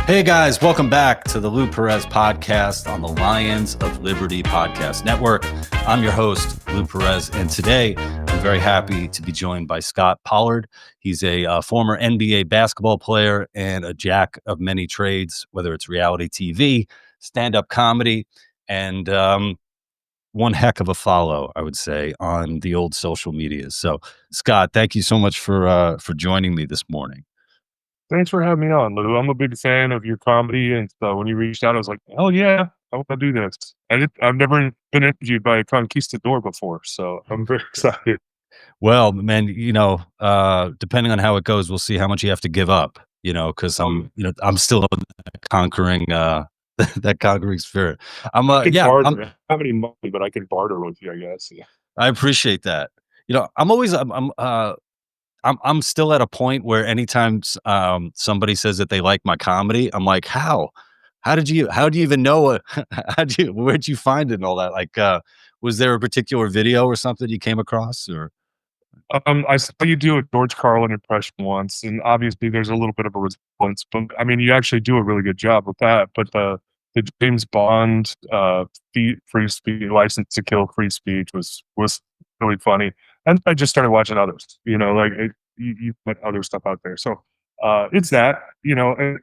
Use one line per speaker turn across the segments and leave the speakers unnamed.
Hey guys, welcome back to the Lou Perez podcast on the Lions of Liberty podcast network. I'm your host, Lou Perez, and today I'm very happy to be joined by Scot Pollard. He's a former NBA basketball player and a jack of many trades, whether it's reality TV, stand-up comedy, and one heck of a follow, I would say, on the old social media. So, Scot, thank you so much for joining me this morning.
Thanks for having me on, Lou. I'm a big fan of your comedy, and so when you reached out, I was like, "Oh yeah, I want to do this." And I've never been interviewed by a conquistador before, so I'm very excited.
Well, man, depending on how it goes, we'll see how much you have to give up, because I'm still conquering, that conquering spirit.
I can
Yeah,
barter. I don't have any money, but I can barter with you, I guess. Yeah.
I appreciate that. I'm always, I'm still at a point where anytime somebody says that they like my comedy, I'm like, how? How do you even know it? Where'd you find it and all that? Like, was there a particular video or something you came across or?
I saw you do a George Carlin impression once, and obviously there's a little bit of a resemblance, but I mean, you actually do a really good job with that. But the James Bond free speech license to kill free speech was really funny, and I just started watching others. You put other stuff out there, so it's that. And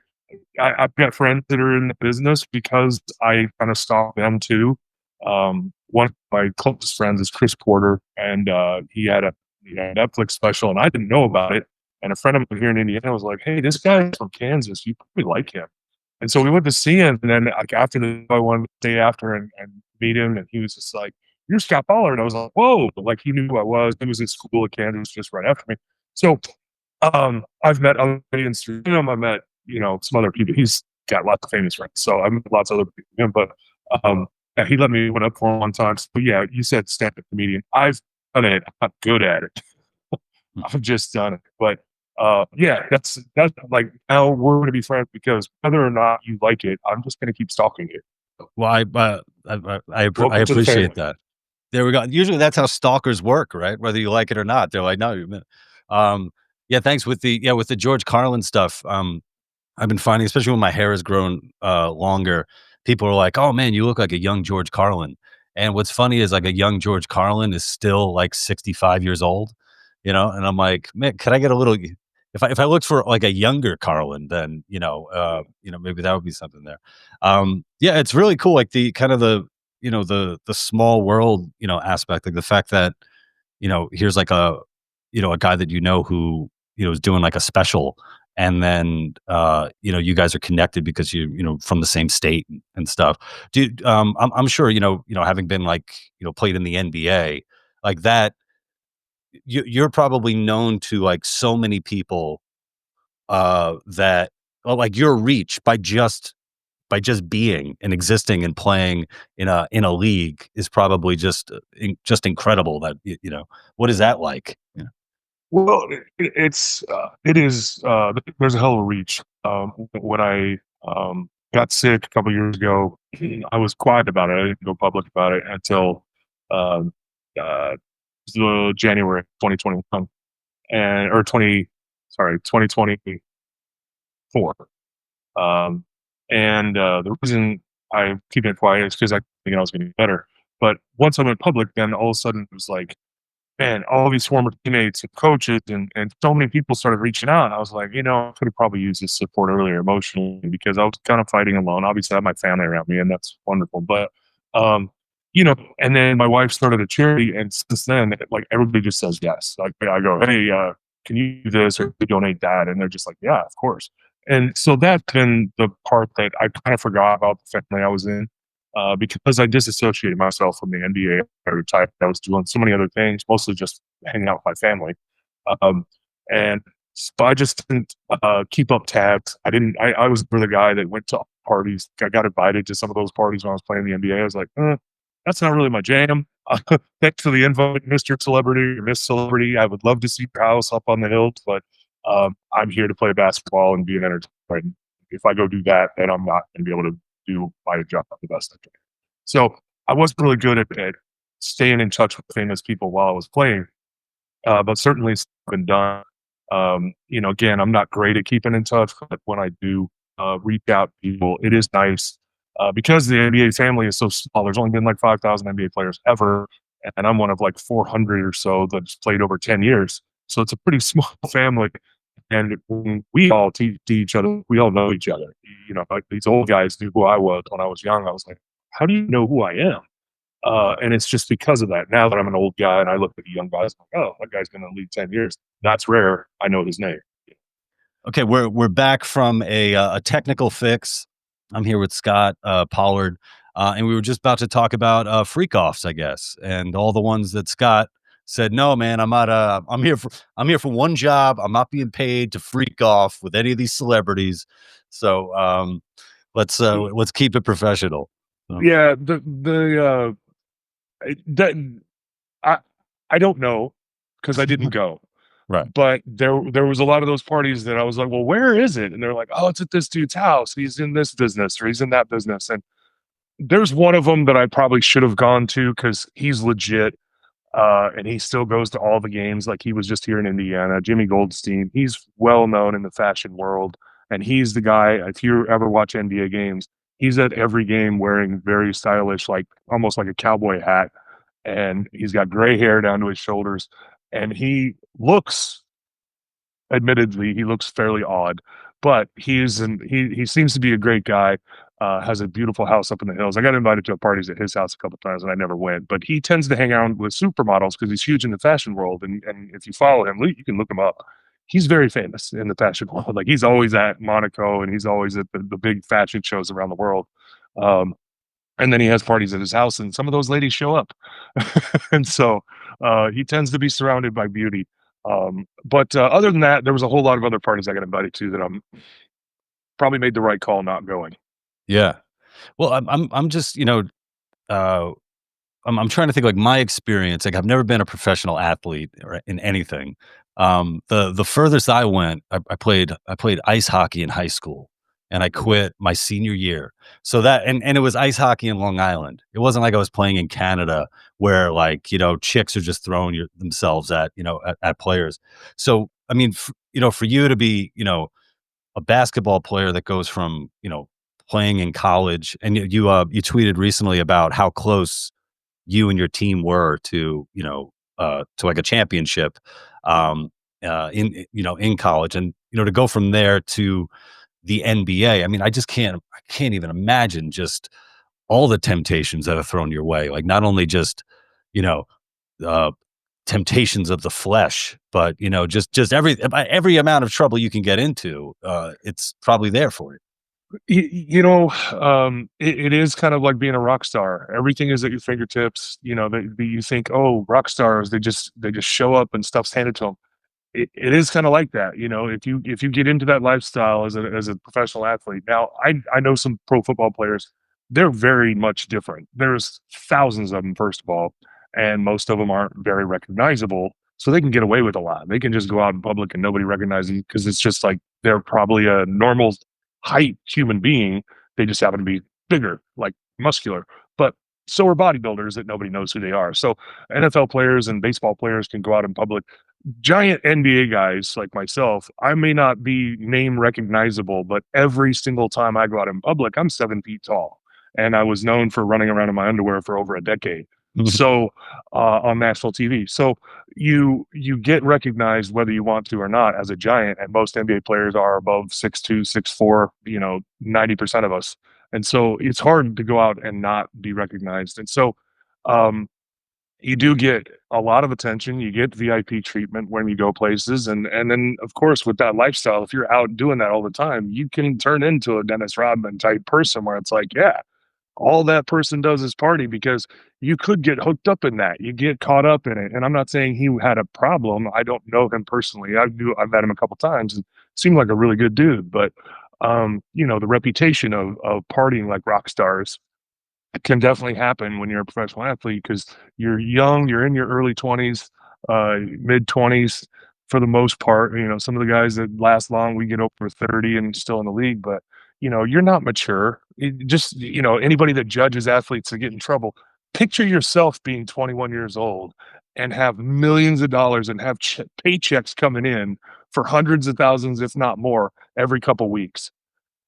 I've got friends that are in the business because I kind of stalk them too. One of my closest friends is Chris Porter, and he had a Netflix special, and I didn't know about it. And a friend of mine here in Indiana was like, "Hey, this guy's from Kansas. You probably like him." And so we went to see him, and then like after I wanted to stay after and meet him, and he was just like, "You're Scot Pollard." And I was like, "Whoa!" Like he knew who I was. He was in school at Kansas just right after me. So I've met other comedians through him. I met some other people. He's got lots of famous friends, so I met lots of other people. But yeah, he let me went up for him one time. So yeah, you said stand-up comedian. I've done it. I'm not good at it. I've just done it. But yeah, that's like now we're going to be friends because whether or not you like it, I'm just going to keep stalking it.
Well, I
Welcome to the
appreciate
family.
that. There we go. Usually that's how stalkers work, right? Whether you like it or not, they're like, no, yeah, thanks with the George Carlin stuff. I've been finding, especially when my hair has grown longer, people are like, "Oh man, you look like a young George Carlin." And what's funny is like a young George Carlin is still like 65 years old, and I'm like, man, could I get a little? If I looked for like a younger Carlin, then maybe that would be something there. Yeah, it's really cool, like the kind of the small world aspect, like the fact that here's like a guy that who is doing like a special, and then you guys are connected because from the same state and stuff. Dude, I'm sure having been like played in the NBA like that, you're probably known to like so many people that like your reach by just being and existing and playing in a league is probably just incredible. That what is that like? Yeah.
Well, it is. There's a hell of a reach. When I got sick a couple years ago, I was quiet about it. I didn't go public about it until um, uh, January 2021 and or 2024. Um, and the reason I keep it quiet is because I think I was going to get better. But once I went public, then all of a sudden it was like, man, all these former teammates and coaches and so many people started reaching out. I was like, I could have probably used this support earlier emotionally because I was kind of fighting alone. Obviously, I have my family around me, and that's wonderful. But, um, and then my wife started a charity, and since then, like everybody just says yes. Like I go, hey, can you do this or donate that? And they're just like, yeah, of course. And so that's been the part that I kind of forgot about the family I was in because I disassociated myself from the NBA. I retired. I was doing so many other things, mostly just hanging out with my family. Um, and but I just didn't keep up tabs. I was the guy that went to parties. I got invited to some of those parties when I was playing the NBA. I was like, that's not really my jam. Thanks for the invite, Mr. Celebrity or Miss Celebrity. I would love to see your house up on the hills, but I'm here to play basketball and be an entertainer. If I go do that, then I'm not going to be able to do my job the best I can. So I wasn't really good at staying in touch with famous people while I was playing, but certainly it's been done. Again, I'm not great at keeping in touch, but when I do, reach out to people. It is nice because the NBA family is so small. There's only been like 5,000 NBA players ever, and I'm one of like 400 or so that's played over 10 years. So it's a pretty small family. And when we all teach each other, we all know each other. You know, like these old guys knew who I was when I was young. I was like, how do you know who I am? And it's just because of that. Now that I'm an old guy and I look at the young guys, I'm like, oh, that guy's been in the league 10 years. That's rare. I know his name.
Okay, we're back from a technical fix. I'm here with Scott Pollard, and we were just about to talk about freak offs, I guess, and all the ones that Scott said, "No, man, I'm not. I'm here for one job. I'm not being paid to freak off with any of these celebrities. So let's keep it professional." So,
Yeah, that I I don't know because I didn't go.
right.
But there was a lot of those parties that I was like, "Well, where is it?" And they're like, "Oh, it's at this dude's house. He's in this business or he's in that business." And there's one of them that I probably should have gone to because he's legit, and he still goes to all the games. Like he was just here in Indiana. Jimmy Goldstein. He's well known in the fashion world, and he's the guy. If you ever watch NBA games, he's at every game wearing very stylish, like almost like a cowboy hat, and he's got gray hair down to his shoulders, and he looks admittedly, he looks fairly odd, but he seems to be a great guy. Has a beautiful house up in the hills. I got invited to parties at his house a couple times, and I never went. But he tends to hang out with supermodels because he's huge in the fashion world. And if you follow him, you can look him up. He's very famous in the fashion world. Like he's always at Monaco, and he's always at the big fashion shows around the world. Um, and then he has parties at his house, and some of those ladies show up. And so he tends to be surrounded by beauty. But other than that, there was a whole lot of other parties I got invited to that I'm probably made the right call not going.
Yeah. Well, I'm just uh, I'm trying to think like my experience. Like I've never been a professional athlete or in anything. The furthest I went, I played ice hockey in high school, and I quit my senior year. So that and it was ice hockey in Long Island. It wasn't like I was playing in Canada where like chicks are just throwing themselves at at players. So I mean, for you to be a basketball player that goes from playing in college, and you tweeted recently about how close you and your team were to to like a championship in college, and to go from there to the NBA. I mean, I can't even imagine just all the temptations that are thrown your way. Like not only just you know uh temptations of the flesh, but just every amount of trouble you can get into, it's probably there for you.
It is kind of like being a rock star. Everything is at your fingertips. You think, oh, rock stars, they just show up and stuff's handed to them. It is kind of like that. If you get into that lifestyle as a professional athlete. Now, I know some pro football players. They're very much different. There's thousands of them, first of all, and most of them aren't very recognizable. So they can get away with a lot. They can just go out in public and nobody recognizes them because it's just like they're probably a normal height human being. They just happen to be bigger, like muscular. But so are bodybuilders that nobody knows who they are. So NFL players and baseball players can go out in public. Giant NBA guys like myself, I may not be name recognizable, but every single time I go out in public, I'm 7 feet tall. And I was known for running around in my underwear for over a decade. So on national TV. So you get recognized whether you want to or not as a giant, and most NBA players are above 6'2", 6'4", 90% of us. And so it's hard to go out and not be recognized. And so um, you do get a lot of attention. You get VIP treatment when you go places, and then of course with that lifestyle, if you're out doing that all the time, you can turn into a Dennis Rodman type person where it's like, yeah, all that person does is party because you could get hooked up in that. You get caught up in it. And I'm not saying he had a problem. I don't know him personally. I've met him a couple times and seemed like a really good dude. But the reputation of partying like rock stars can definitely happen when you're a professional athlete because you're young, you're in your early 20s, mid 20s for the most part. Some of the guys that last long, we get over 30 and still in the league, but you're not mature. Anybody that judges athletes to get in trouble, picture yourself being 21 years old and have millions of dollars and have paychecks coming in for hundreds of thousands, if not more, every couple weeks.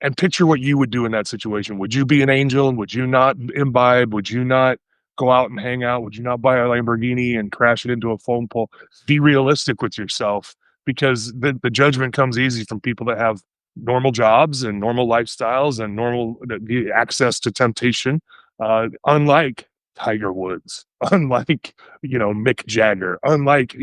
and picture what you would do in that situation. Would you be an angel? Would you not imbibe? Would you not go out and hang out? Would you not buy a Lamborghini and crash it into a phone pole? Be realistic with yourself, because the judgment comes easy from people that have normal jobs and normal lifestyles and normal the access to temptation, unlike Tiger Woods, unlike, Mick Jagger, unlike,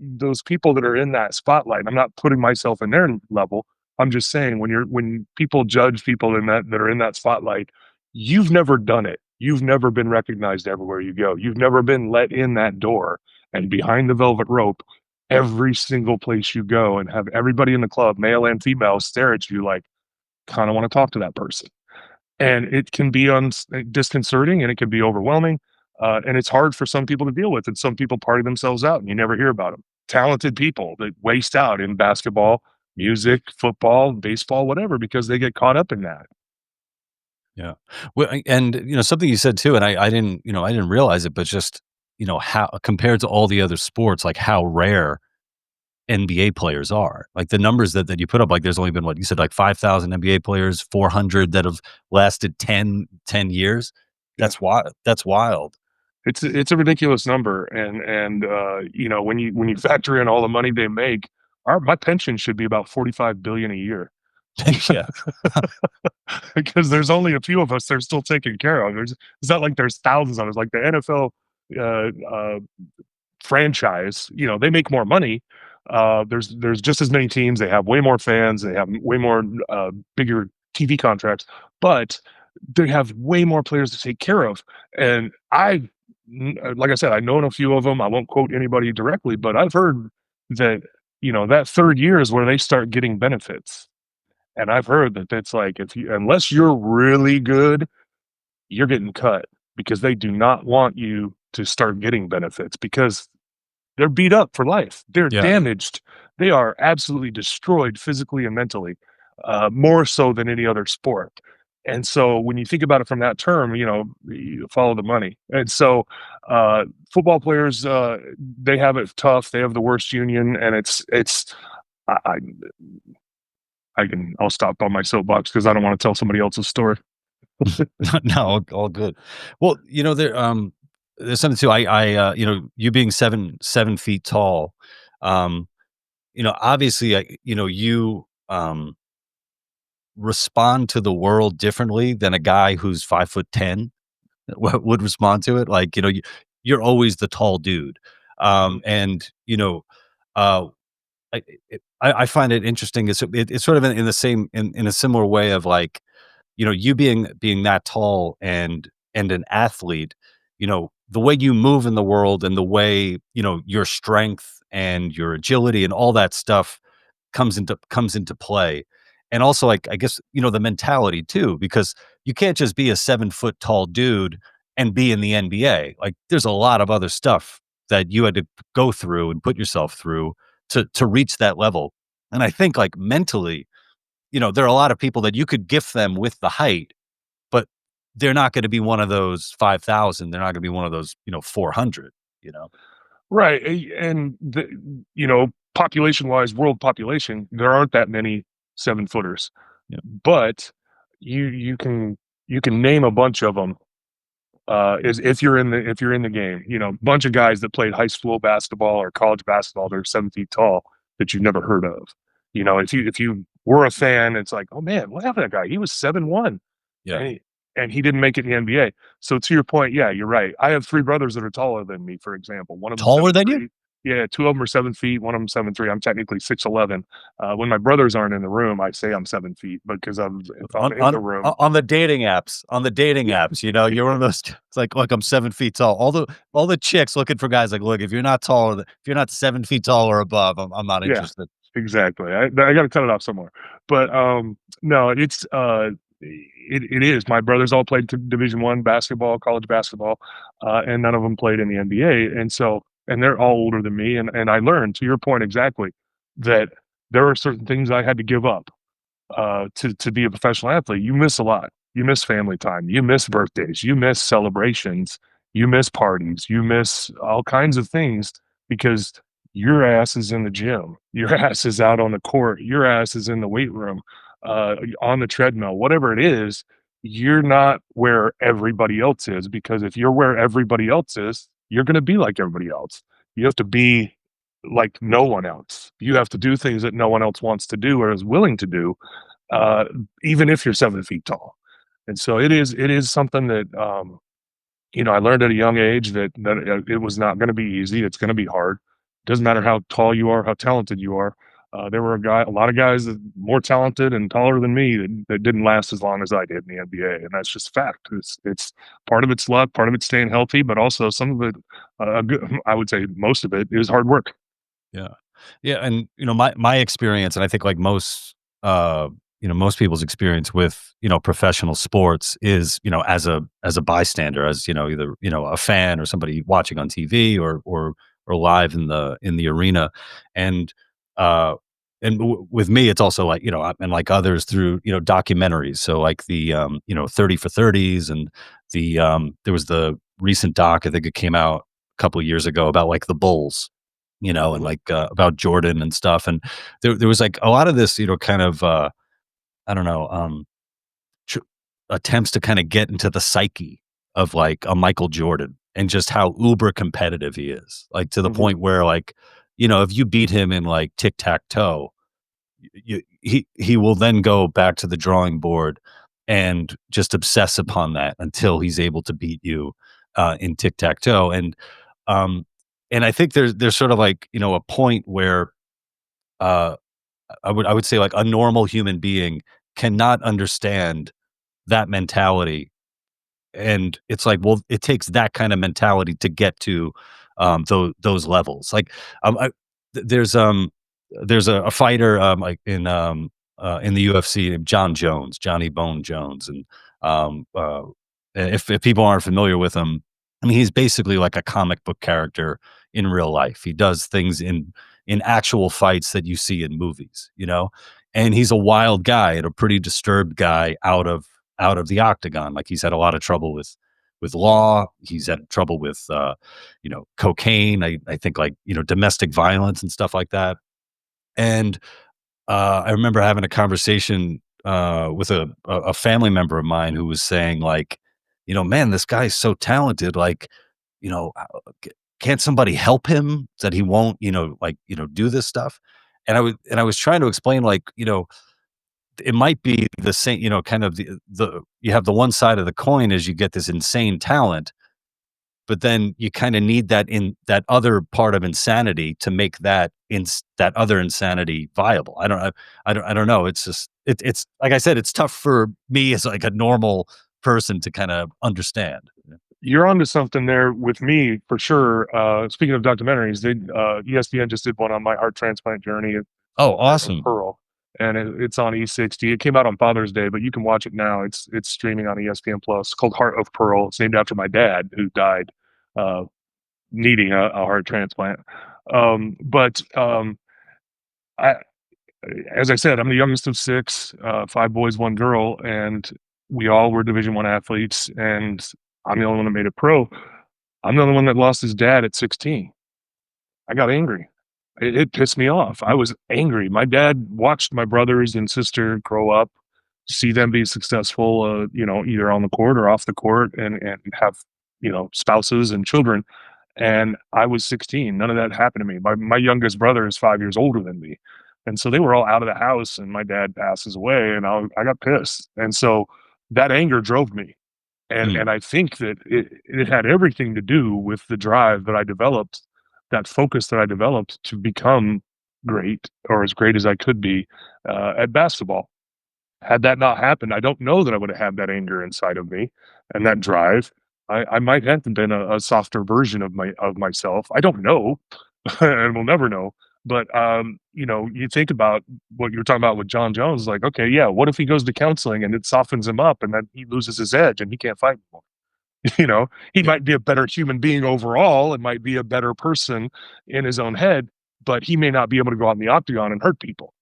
those people that are in that spotlight. I'm not putting myself in their level. I'm just saying, when people judge people in that are in that spotlight, you've never done it. You've never been recognized everywhere you go. You've never been let in that door and behind the velvet rope every single place you go, and have everybody in the club, male and female, stare at you like, kind of want to talk to that person. And it can be disconcerting, and it can be overwhelming. And it's hard for some people to deal with. And some people party themselves out and you never hear about them. Talented people that waste out in basketball, music, football, baseball, whatever, because they get caught up in that.
Yeah. Well, and something you said too, and I didn't, I didn't realize it, but just, how compared to all the other sports, like how rare NBA players are. Like the numbers that you put up, like there's only been what you said, like 5,000 NBA players, 400 that have lasted 10 years.
Yeah.
That's wild. That's wild.
It's a ridiculous number. And when you factor in all the money they make, my pension should be about 45 billion a year.
Yeah.
Because there's only a few of us they're still taking care of. It's not like there's thousands of us. Like the NFL franchise, they make more money. There's just as many teams. They have way more fans. They have way more bigger TV contracts, but they have way more players to take care of. And like I said, I've known a few of them. I won't quote anybody directly, but I've heard that that third year is where they start getting benefits. And I've heard that it's like, unless you're really good, you're getting cut, because they do not want you to start getting benefits, because they're beat up for life. They're
Yeah.
damaged. They are absolutely destroyed physically and mentally, more so than any other sport. And so when you think about it from that term, you follow the money. And so football players, they have it tough. They have the worst union, and I, I'll stop on my soapbox because I don't want to tell somebody else's story.
No, all good. Well, there's something too. You being 7 feet tall, obviously, you respond to the world differently than a guy who's 5'10" would respond to it. Like, you're always the tall dude, and uh, I, I find it interesting. It's sort of in the same in a similar way of like, you being that tall and an athlete, the way you move in the world and the way, your strength and your agility and all that stuff comes into play. And also, like, I guess, the mentality too, because you can't just be a 7 foot tall dude and be in the NBA. Like, there's a lot of other stuff that you had to go through and put yourself through to reach that level. And I think, like, mentally, there are a lot of people that you could gift them with the height, but they're not gonna be one of those 5,000. They're not gonna be one of those, 400, you know?
Right. And population wise, world population, there aren't that many 7 footers,
Yeah.
but you can name a bunch of them. Is if you're in the game, bunch of guys that played high school basketball or college basketball, they're 7 feet tall that you've never heard of. If you were a fan, it's like, oh man, what happened to that guy? He was 7'1",
Yeah.
and he didn't make it in the NBA. So to your point, yeah, you're right. I have three brothers that are taller than me, for example. One of them
Taller than you?
7'3". Yeah, two of them are 7 feet. One of them 7'3". I'm technically 6'11". When my brothers aren't in the room, I say I'm 7 feet because if I'm
On
in
on
the room,
on the dating apps, you're one of those. It's like, "Look, I'm 7 feet tall." All the chicks looking for guys like, "Look, if you're not 7 feet tall or above, I'm not
yeah,
interested."
exactly. I got to cut it off somewhere. But no, it is. My brothers all played Division 1 basketball, college basketball, and none of them played in the NBA. And they're all older than me. And I learned, to your point exactly, that there are certain things I had to give up to be a professional athlete. You miss a lot. You miss family time. You miss birthdays. You miss celebrations. You miss parties. You miss all kinds of things because your ass is in the gym. Your ass is out on the court. Your ass is in the weight room. on the treadmill, whatever it is, you're not where everybody else is, because if you're where everybody else is, you're going to be like everybody else. You have to be like no one else. You have to do things that no one else wants to do or is willing to do, uh, even if you're 7 feet tall. And so it is something that, I learned at a young age that it was not going to be easy. It's going to be hard. Doesn't matter how tall you are, how talented you are. There were a lot of guys that more talented and taller than me that didn't last as long as I did in the NBA, and that's just fact. It's part of it's luck, part of it's staying healthy, but also some of it, I would say most of it is hard work.
Yeah. Yeah, and, my experience, and I think like uh, most people's experience with, professional sports is, as a bystander, as, either, a fan or somebody watching on TV or live in the arena. And, uh, with me, it's also like, and like others through, documentaries. So like the, 30 for 30s and there was the recent doc, I think it came out a couple of years ago about like the Bulls, and
Mhm.
like, about Jordan and stuff, and there was, like, a lot of this, kind of, I don't know, tr attempts to kinda get into the psyche of, like, a Michael Jordan and just how uber competitive he is, like, to the
Mhm.
point where, like, if you beat him in, like, tic-tac-toe, you he will then go back to the drawing board and just obsess upon that until he's able to beat you, in tic-tac-toe, um, and I think there's sort of like, a point where, uh, I would say, like, a normal human being cannot understand that mentality, and it's like, well, it takes that kind of mentality to get to, those levels. Like, I th there's a fighter, like, in the UFC named John Jones, Johnny Bone Jones, and, if people aren't familiar with him, I mean, he's basically like a comic book character in real life. He does things in actual fights that you see in movies, and he's a wild guy and a pretty disturbed guy out of the octagon. Like, he's had a lot of trouble with law. He's had trouble with, cocaine. I think, like, domestic violence and stuff like that. And I remember having a conversation, with a family member of mine who was saying, like, "Man, this guy's so talented, like, c can't somebody help him that he won't, like, do this stuff?" And I was trying to explain, like, it might be the same, kind of the you have the one side of the coin is you get this insane talent, but then you kinda need that other part of insanity to make that other insanity viable. I don't know. It's just it's like I said, it's tough for me as, like, a normal person to kinda understand. Yeah.
You're onto something there with me for sure. Speaking of documentaries, ESPN just did one on my heart transplant journey. It's
Oh,
called Heart of
awesome.
Pearl, and it's on E60. It came out on Father's Day, but you can watch it now. It's streaming on ESPN Plus. It's called Heart of Pearl. It's named after my dad, who died uh, needing a heart transplant. But I, as I said, I'm the youngest of six, five boys, one girl, and we all were Division One athletes. And I'm the only one that made it pro. I'm the only one that lost his dad at 16. I got angry. It pissed me off. I was angry. My dad watched my brothers and sister grow up, see them be successful, either on the court or off the court, and have, spouses and children. And I was 16. None of that happened to me. My youngest brother is 5 years older than me, and so they were all out of the house. And my dad passes away, and I got pissed. And so that anger drove me. And
Mm,
I think that it had everything to do with the drive that I developed, that focus that I developed to become great, or as great as I could be, at basketball. Had that not happened, I don't know that I would have had that anger inside of me and that drive. I might have been a softer version of myself. I don't know, and we'll never know. But you think about what you were talking about with John Jones, like, okay, yeah, what if he goes to counseling and it softens him up and then he loses his edge and he can't fight anymore? He
yeah.
might be a better human being overall and might be a better person in his own head, but he may not be able to go out in the octagon and hurt people.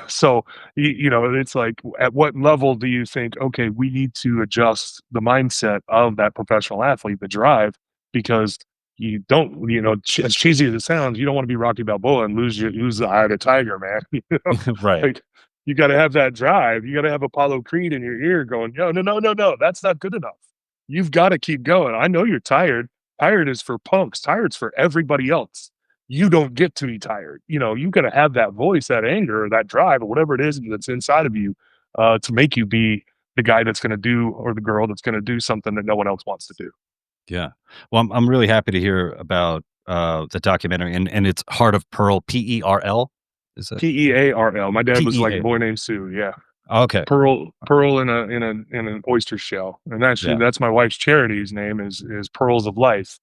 So, it's like, at what level do you think, okay, we need to adjust the mindset of that professional athlete, the drive, because you don't, as cheesy as it sounds, you don't want to be Rocky Balboa and lose the eye of the tiger, man. You know,
Right.
like You got to have that drive. You got to have Apollo Creed in your ear going, no, no, no, no, no, that's not good enough. You've got to keep going. I know you're tired. Tired is for punks. Tired's for everybody else. You don't get to be tired. You got to have that voice, that anger, or that drive, or whatever it is that's inside of you, to make you be the guy that's going to do, or the girl that's going to do something that no one else wants to do.
Yeah. Well, I'm really happy to hear about, the documentary, and it's Heart of Pearl, Pearl. Is that
Pearl. My dad was like a
PEA?
boy named Sue. Yeah.
Okay.
Pearl in an oyster shell, and actually
Yeah.
that's my wife's charity's name is Pearls of Life,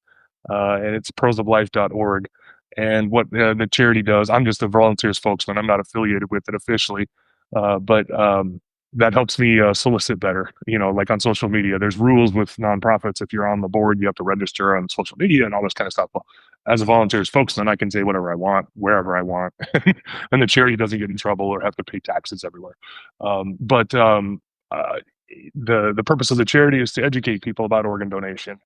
and it's pearlsoflife.org. And what the charity does, I'm just a volunteer spokesman. I'm not affiliated with it officially, but that helps me solicit better. Like on social media, there's rules with nonprofits. If you're on the board, you have to register on social media and all this kind of stuff. Well, as a volunteer spokesman, I can say whatever I want, wherever I want, and the charity doesn't get in trouble or have to pay taxes everywhere. But uh, the purpose of the charity is to educate people about organ donation.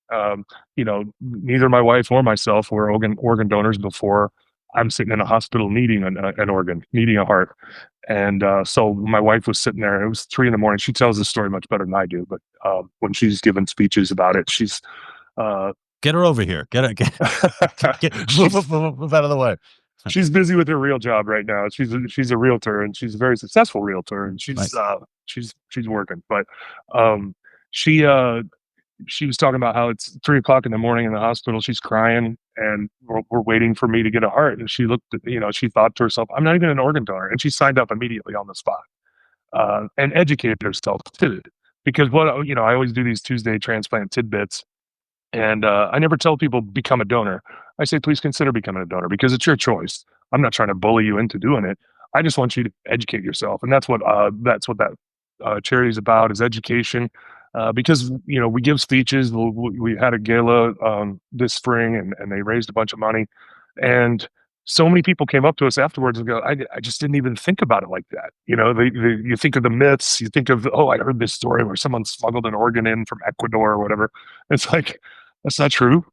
Neither my wife nor myself were organ donors before. I'm sitting in a hospital needing an organ, needing a heart. And so my wife was sitting there. It was 3 a.m. She tells the story much better than I do. But when she's giving speeches about it, she's uh,
Get her over here. Get her move out of the way.
she's busy with her real job right now. She's a realtor, and she's a very successful realtor, and
Nice.
she's working. But um, she she was talking about how it's 3 o'clock in the morning in the hospital. She's crying, and we're waiting for me to get a heart. And she looked at, she thought to herself, I'm not even an organ donor. And she signed up immediately on the spot, and educated herself too. Because I always do these Tuesday transplant tidbits. And I never tell people become a donor. I say, please consider becoming a donor because it's your choice. I'm not trying to bully you into doing it. I just want you to educate yourself. And that's what that charity is about, is education. Because we give speeches. We had a gala this spring, and they raised a bunch of money, and so many people came up to us afterwards and go, I just didn't even think about it like that. You think of the myths. You think of, oh, I heard this story where someone smuggled an organ in from Ecuador or whatever. It's like, that's not true.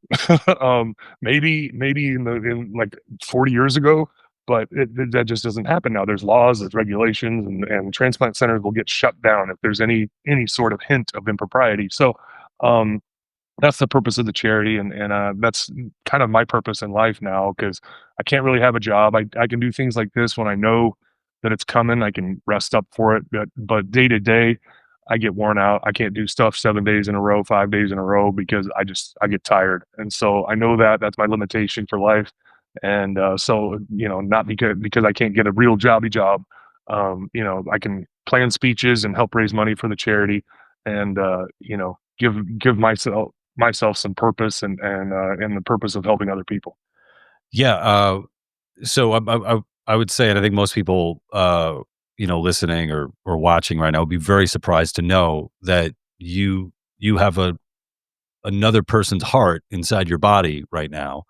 Maybe in like 40 years ago, but that just doesn't happen now. There's laws, there's regulations, and transplant centers will get shut down if there's any sort of hint of impropriety. So um, that's the purpose of the charity, and that's kind of my purpose in life now, because I can't really have a job. I can do things like this when I know that it's coming. I can rest up for it, but day to day, I get worn out. I can't do stuff 7 days in a row, 5 days in a row, because I get tired. And so I know that that's my limitation for life. And so not because I can't get a real jobby job. I can plan speeches and help raise money for the charity, and give myself some purpose, and the purpose of helping other people.
Yeah, so I would say, and I think most people, listening or watching right now would be very surprised to know that you have another person's heart inside your body right now,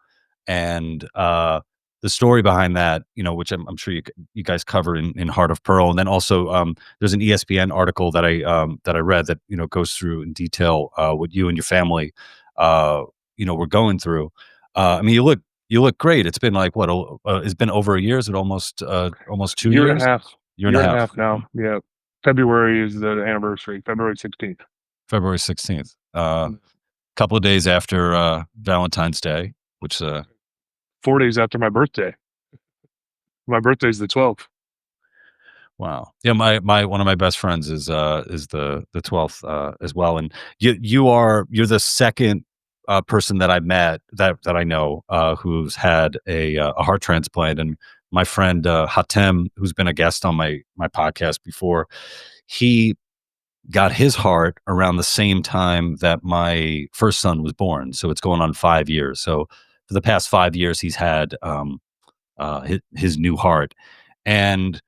and the story behind that, which I'm sure you guys cover in Heart of Pearl, and then also there's an ESPN article that I read that goes through in detail what you and your family were going through. I mean, you look great. It's been like what? It's been over a year. Is it almost 2 years? Year and a
Year and a
half.
half now. Yeah, February is the anniversary. February 16th.
February 16th. Couple of days after Valentine's Day, which
4 days after my birthday. My birthday's the 12th.
wow. Yeah, my one of my best friends is the 12th as well. And you're the second person that I met that I know who's had a heart transplant. And my friend Hatem, who's been a guest on my podcast before, he got his heart around the same time that my first son was born. So it's going on 5 years. So for the past 5 years, he's had his new heart. And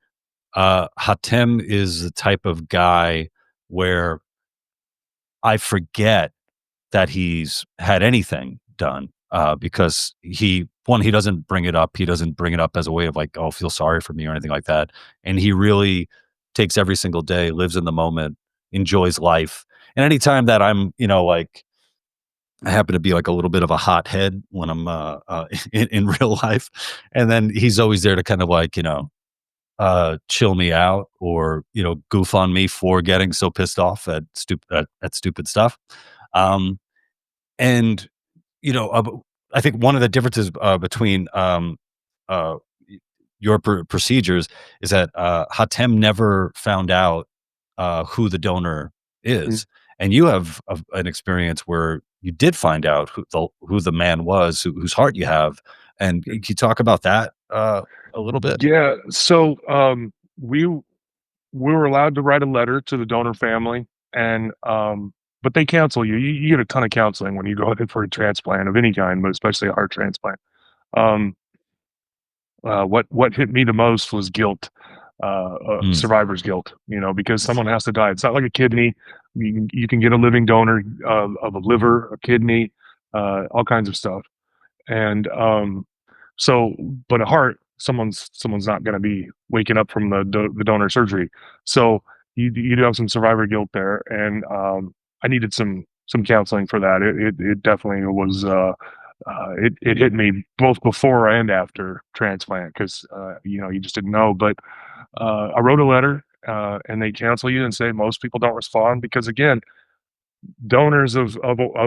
Hatem is the type of guy where I forget that he's had anything done because he doesn't bring it up. He doesn't bring it up as a way of like, oh, feel sorry for me or anything like that. And he really takes every single day, lives in the moment, enjoys life. And anytime that I'm, like I happen to be like a little bit of a hothead when I'm in real life, and then he's always there to kind of like chill me out or, goof on me for getting so pissed off at stupid stuff. Um, and, you know, uh, I think one of the differences, between, uh, y your procedures is that, Hatem never found out, who the donor
Mm.
is, and you have an experience where you did find out who the man was, whose heart you have, and can you talk about that, a little bit?
Yeah, so, we were allowed to write a letter to the donor family, and, but they counsel you. You get a ton of counseling when you go in for a transplant of any kind, but especially a heart transplant. Um, what hit me the most was guilt,
Mm,
survivor's guilt, because someone has to die. It's not like a kidney. You can get a living donor of a liver, a kidney, all kinds of stuff. And so, but a heart, someone's not going to be waking up from the donor surgery. So you do have some survivor guilt there, and I needed some counseling for that. It definitely was. It hit me both before and after transplant because you just didn't know. But I wrote a letter, and they counsel you and say most people don't respond because again, donors of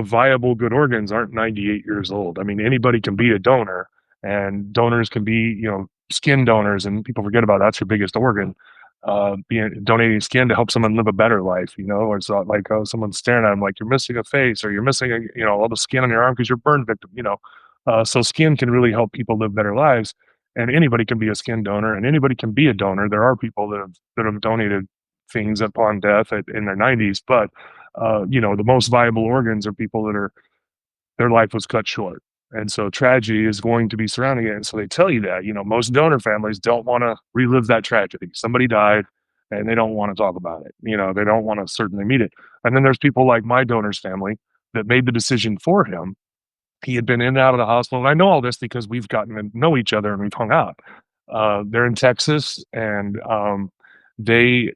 viable good organs aren't 98 years old. I mean, anybody can be a donor, and donors can be, skin donors, and people forget about that's your biggest organ. Being donating skin to help someone live a better life, or it's not like someone's staring at them like you're missing a face or you're missing all the skin on your arm because you're a burn victim. So skin can really help people live better lives, and anybody can be a skin donor, and anybody can be a donor. There are people that have donated things upon death in their 90s, but the most viable organs are people that are their life was cut short. And so tragedy is going to be surrounding it. And so they tell you that, most donor families don't want to relive that tragedy. Somebody died and they don't want to talk about it. They don't want to certainly meet it. And then there's people like my donor's family that made the decision for him. He had been in and out of the hospital. And I know all this because we've gotten to know each other and we've hung out. They're in Texas, and they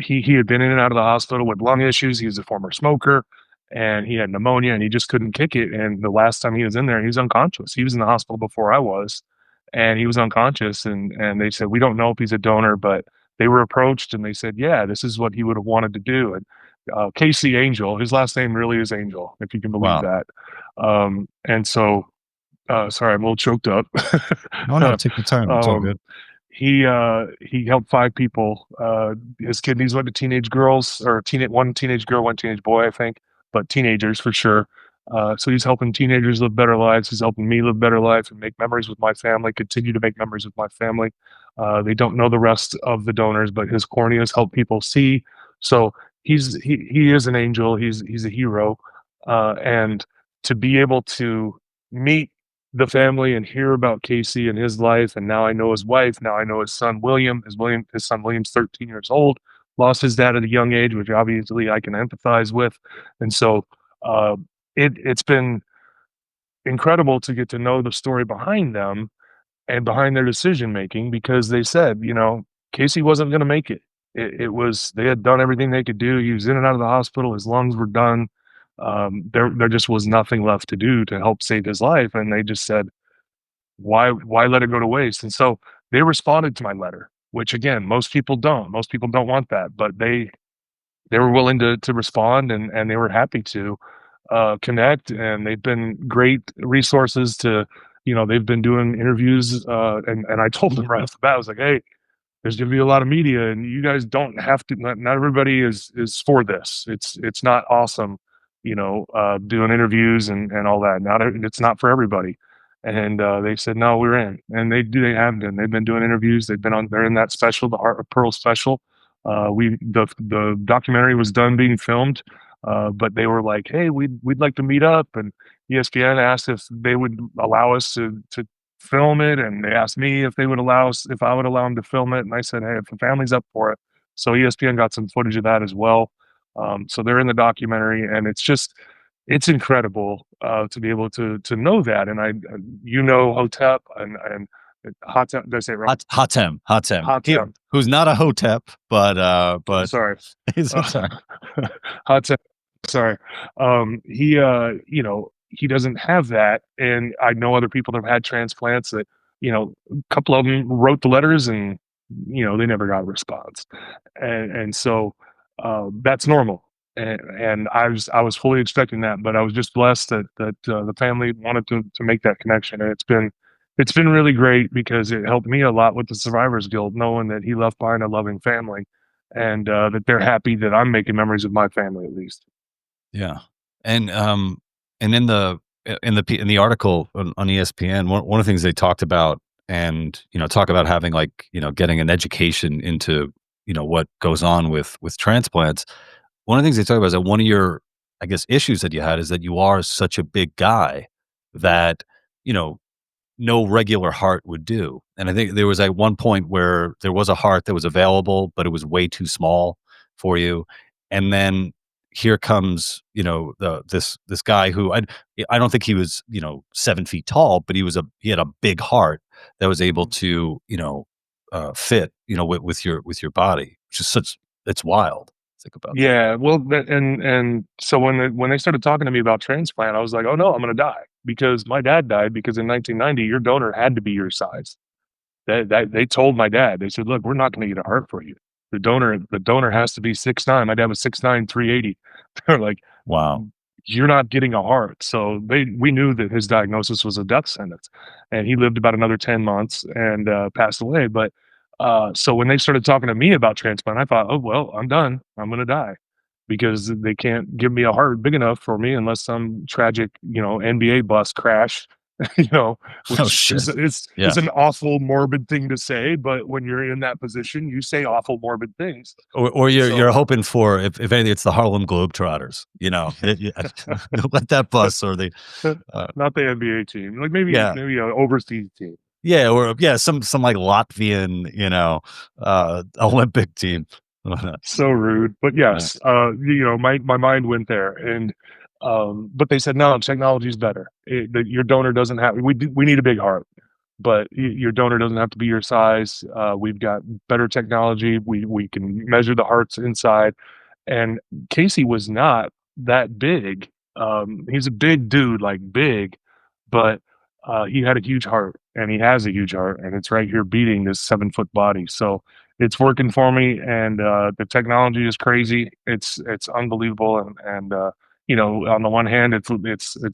he had been in and out of the hospital with lung issues. He was a former smoker, and he had pneumonia, and he just couldn't kick it. And the last time he was in there, he was unconscious. He was in the hospital before I was, and he was unconscious. And they said we don't know if he's a donor, but they were approached and they said, yeah, this is what he would have wanted to do. And Casey Angel, his last name really is Angel, if you can believe
wow.
that. And so, sorry, I'm a little choked up.
No, no, take your time, it's all
um,
good.
he helped 5 people. His kidneys went to teenage girls, or one teenage girl, one teenage boy, I think, but teenagers for sure. So he's helping teenagers live better lives. He's helping me live better life and make memories with my family. Continue to make memories with my family. They don't know the rest of the donors, but his corneas help people see. So he is an angel. He's a hero, and to be able to meet the family and hear about Casey and his life. And now I know his wife. Now I know his son William. His son William's 13 years old. Lost his dad at a young age, which obviously I can empathize with. And so uh, it's been incredible to get to know the story behind them and behind their decision making because they said, Casey wasn't going to make it. It was they had done everything they could do. He was in and out of the hospital. His lungs were done. There just was nothing left to do to help save his life, and they just said, why let it go to waste? And so they responded to my letter, which again, most people don't. Most people don't want that, but they were willing to respond, and they were happy to connect, and they've been great resources to, they've been doing interviews, and I told them right off the bat, I was like, hey, there's going to be a lot of media, and you guys don't have to. Not everybody is for this. It's not awesome, doing interviews and all that. It's not for everybody. And they said no, we're in, and they have been. They've been doing interviews. They're in that special, the Heart of Pearl special. The documentary was done being filmed, but they were like, hey, we'd like to meet up, and ESPN asked if they would allow us to film it, and they asked me if I would allow them to film it, and I said, hey, if the family's up for it. So ESPN got some footage of that as well. So they're in the documentary, and it's incredible to be able to know that. And Hotep and Hotep. Did I say it wrong?
Hatem,
Hotep.
who's not a hotep,
I'm
but
sorry.
he's sorry.
Hotep. Sorry. He doesn't have that, and I know other people that have had transplants that, a couple of them wrote the letters and they never got a response. And so that's normal. And I was fully expecting that, but I was just blessed that the family wanted to make that connection, and it's been really great because it helped me a lot with the survivor's guilt, knowing that he left behind a loving family, and that they're happy that I'm making memories of my family at least.
Yeah. And, and in the article on ESPN, one of the things they talked about and, talk about having, like, getting an education into, what goes on with transplants. One of the things they talk about is that one of your, I guess, issues that you had is that you are such a big guy that, you know, no regular heart would do. And I think there was at one point where there was a heart that was available, but it was way too small for you. And then here comes, this guy who I don't think he was, 7 feet tall, but he had a big heart that was able to, fit, with your body, which is it's wild. Think about that.
Yeah, well, and so when they started talking to me about transplant, I was like, "Oh no, I'm gonna die," because my dad died because in 1990 your donor had to be your size. That they told my dad, they said, "Look, we're not gonna get a heart for you. The donor has to be 6'9". My dad was 6'9", 380." They're like,
Wow.
"You're not getting a heart." So we knew that his diagnosis was a death sentence, and he lived about another 10 months and passed away. But so when they started talking to me about transplant, I thought, "Oh well, I'm done. I'm gonna die." Because they can't give me a heart big enough for me unless some tragic, NBA bus crash, you know,
Oh
which is
shit.
is
Yeah.
an awful morbid thing to say, but when you're in that position, you say awful morbid things.
Or
And
you're
so
hoping for, if anything, it's the Harlem Globetrotters, let that bus or the, uh,
not the NBA team, like maybe
yeah,
maybe an overseas team.
yeah, or yeah, some like Latvian, Olympic team.
So rude, but
Yeah.
yes, my mind went there, and but they said no, technology is better. Your donor doesn't have. We need a big heart, but your donor doesn't have to be your size. We've got better technology. We can measure the hearts inside, and Casey was not that big. He's a big dude, like big, but he had a huge heart, and he has a huge heart, and it's right here beating this 7 foot body. So it's working for me, and the technology is crazy. It's unbelievable, and on the one hand, it's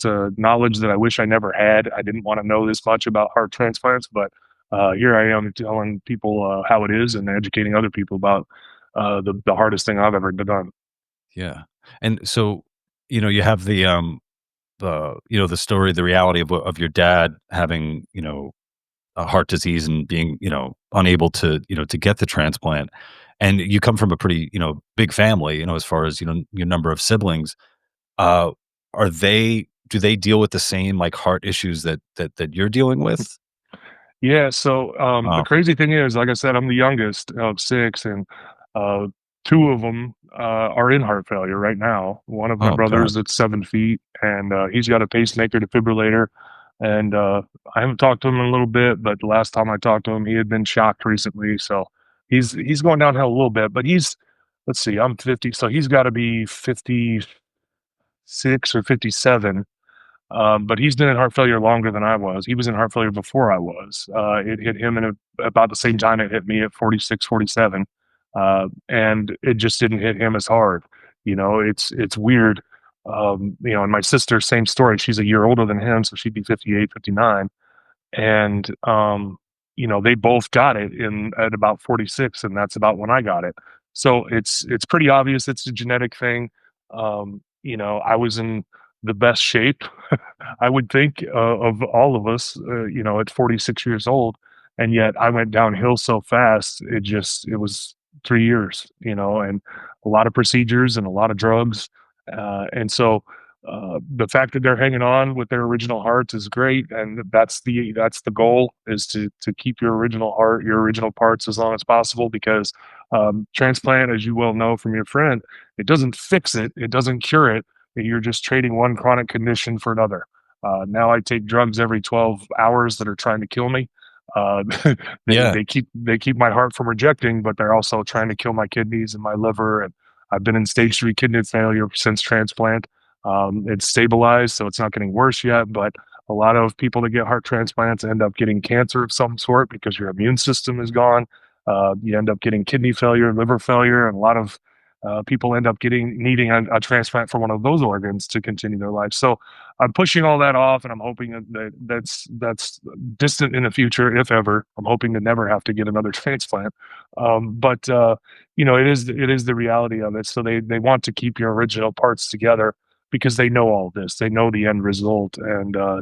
a knowledge that I wish I never had. I didn't want to know this much about heart transplants, but here I am telling people how it is and educating other people about the hardest thing I've ever done.
Yeah. And so, you have the story, the reality of your dad having, a heart disease and being, unable to get the transplant. And you come from a pretty, big family, as far as, your number of siblings. Uh, do they deal with the same, like, heart issues that you're dealing with?
Yeah, so, the
Wow.
crazy thing is, like I said, I'm the youngest of 6, and, uh, 2 of them are in heart failure right now. One of my
Oh god.
brothers that's 7 feet, and, he's got a pacemaker defibrillator, and, I haven't talked to him in a little bit, but the last time I talked to him, he had been shocked recently, so he's going downhill a little bit, but let's see, I'm 50, so he's gotta be 56 or 57. But he's been in heart failure longer than I was. He was in heart failure before I was. It hit him about the same time it hit me at 46, 47. And it just didn't hit him as hard. It's weird. And my sister, same story. She's a year older than him, so she'd be 58, 59, and they both got it in at about 46, and that's about when I got it. So it's pretty obvious it's a genetic thing. I was in the best shape I would think of all of us, at 46 years old, and yet I went downhill so fast. It was 3 years, and a lot of procedures and a lot of drugs, and so the fact that they're hanging on with their original hearts is great, and that's the goal, is to keep your original heart, your original parts as long as possible, because transplant, as you well know from your friend, it doesn't fix it, it doesn't cure it. You're just trading one chronic condition for another. Now I take drugs every 12 hours that are trying to kill me. Uh, they
Yeah.
they keep my heart from rejecting, but they're also trying to kill my kidneys and my liver. And I've been in stage 3 kidney failure since transplant. It's stabilized, so it's not getting worse yet. But a lot of people that get heart transplants end up getting cancer of some sort because your immune system is gone. You end up getting kidney failure, liver failure, and a lot of people end up needing a transplant for one of those organs to continue their life. So I'm pushing all that off, and I'm hoping that's distant in the future, if ever. I'm hoping to never have to get another transplant. But it is the reality of it. So they want to keep your original parts together because they know all this. They know the end result, and uh,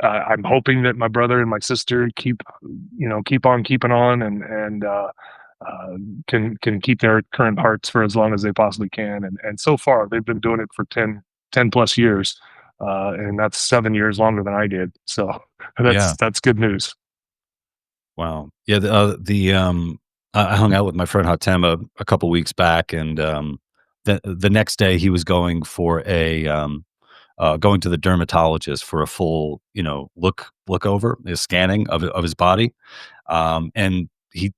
I'm hoping that my brother and my sister keep on keeping on, and uh, can keep their current hearts for as long as they possibly can. And so far, they've been doing it for 10 plus years, and that's 7 years longer than I did. So
Yeah.
that's good news.
Wow. Yeah, I hung out with my friend Hatem a couple weeks back, and, the next day he was going to the dermatologist for a full, look over, a scanning of his body, and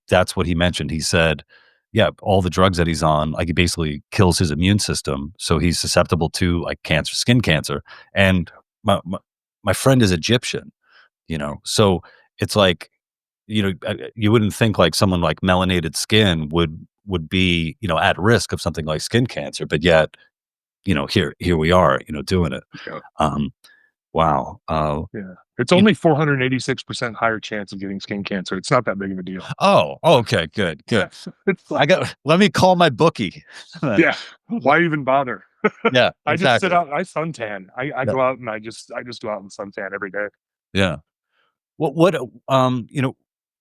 that's what he mentioned. He said, yeah, all the drugs that he's on, like, it basically kills his immune system, so he's susceptible to, like, cancer, skin cancer, and my friend is Egyptian, so it's like, you wouldn't think like someone like melanated skin would be, at risk of something like skin cancer, but yet, here we are, doing it.
Yeah.
Um, wow.
Yeah. It's
You
only 486% higher chance of getting skin cancer. It's not that big of a deal.
okay, good, good.
It's
I
like,
got let me call my bookie then.
yeah, why even bother?
Yeah,
I just sit
exactly.
out, I suntan. I
Yeah,
go out and I just go out and suntan every day.
yeah.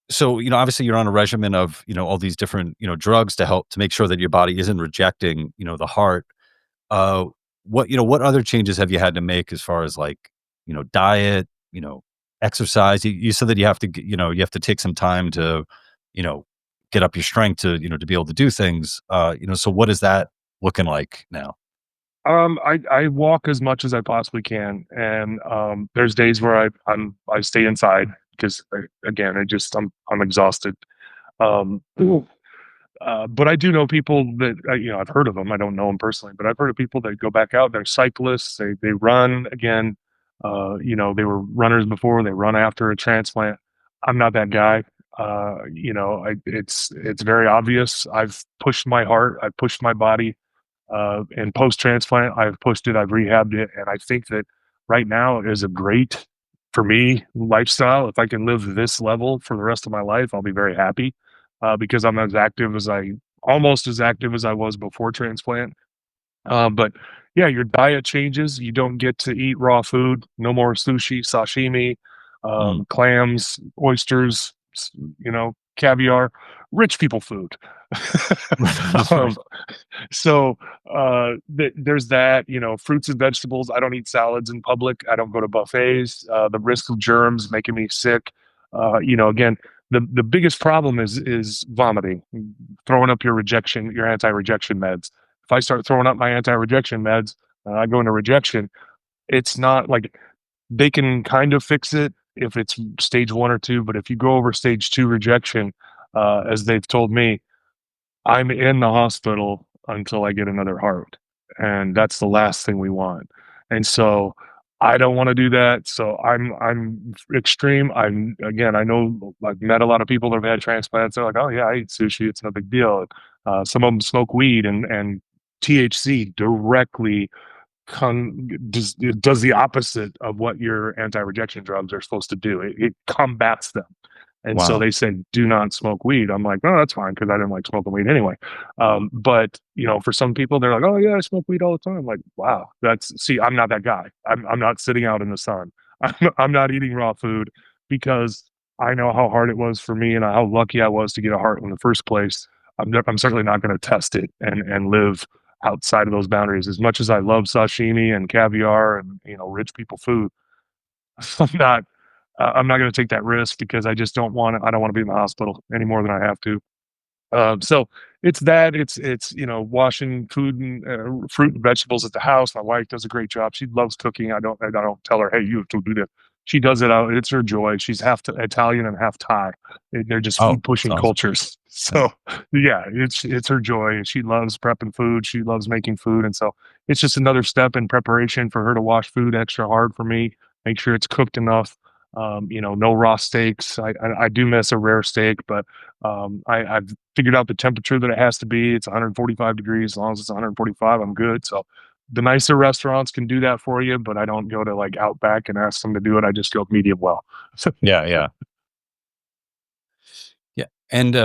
So, obviously you're on a regimen of, all these different, drugs to help to make sure that your body isn't rejecting, the heart. Uh, what other changes have you had to make as far as like, diet, exercise? You said that you have to take some time to, you know, get up your strength to, to be able to do things. So what is that looking like now?
I walk as much as I possibly can, and there's days where I stay inside because again I'm exhausted. Um, but I do know people that I've heard of them. I don't know them personally, but I've heard of people that go back out. They're cyclists. They run again. They were runners before. They run after a transplant. I'm not that guy. It's very obvious. I've pushed my heart. I've pushed my body. And post transplant, I've pushed it. I've rehabbed it, and I think that right now is a great for me lifestyle. If I can live this level for the rest of my life, I'll be very happy because I'm almost as active as I was before transplant. But yeah, your diet changes. You don't get to eat raw food. No more sushi, sashimi,
Mm.
clams, oysters, caviar, rich people food.
Right.
um, so there's that. Fruits and vegetables. I don't eat salads in public. I don't go to buffets. The risk of germs making me sick. Again, the biggest problem is vomiting, throwing up your anti-rejection meds. If I start throwing up my anti-rejection meds, I go into rejection. It's not like they can kind of fix it if it's stage 1 or 2, but if you go over stage 2 rejection, as they've told me, I'm in the hospital until I get another heart, and that's the last thing we want. And so I don't want to do that. So I'm extreme. I know I've met a lot of people that have had transplants. They're like, oh yeah, I eat sushi. It's no big deal. Some of them smoke weed, and THC directly does the opposite of what your anti-rejection drugs are supposed to do. It combats them. And so
Wow.
they said, do not smoke weed. I'm like, no, that's fine because I didn't like smoking weed anyway. But for some people, they're like, oh yeah, I smoke weed all the time. I'm like, wow, I'm not that guy. I'm not sitting out in the sun. I'm not eating raw food because I know how hard it was for me and how lucky I was to get a heart in the first place. I'm certainly not going to test it and live outside of those boundaries. As much as I love sashimi and caviar and rich people food, I'm not. I'm not going to take that risk because I just don't want it. I don't want to be in the hospital any more than I have to. So it's that. It's washing food and fruit and vegetables at the house. My wife does a great job. She loves cooking. I don't tell her, hey, you have to do this. She does it out. It's her joy. She's half Italian and half Thai. They're just
Oh,
food pushing
sounds
cultures.
yeah.
So yeah, it's her joy. She loves prepping food. She loves making food, and so it's just another step in preparation for her to wash food extra hard for me. Make sure it's cooked enough. No raw steaks. I do miss a rare steak, but I've figured out the temperature that it has to be. It's 145 degrees. As long as it's 145, I'm good. So the nicer restaurants can do that for you, but I don't go to like Outback and ask them to do it. I just go medium well.
Yeah, yeah. Yeah, and,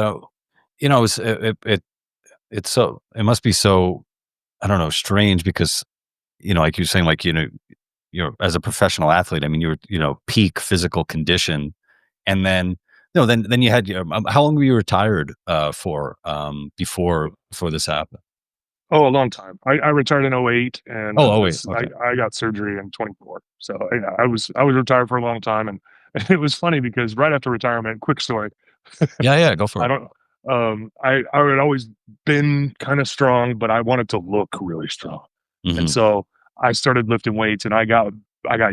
it's so it must be so, I don't know, strange because, like you're saying, like, you're as a professional athlete, I mean, you're, peak physical condition, and then, then you had your how long were you retired, for, before this happened?
Oh, a long time. I retired in '08, and
Oh, oh, wait, okay.
I got surgery in 24. So yeah, I was retired for a long time, and it was funny because right after retirement, quick story.
Yeah, yeah, go for
I
it.
don't. I had always been kind of strong, but I wanted to look really strong, and
Mhm.
so I started lifting weights, and I got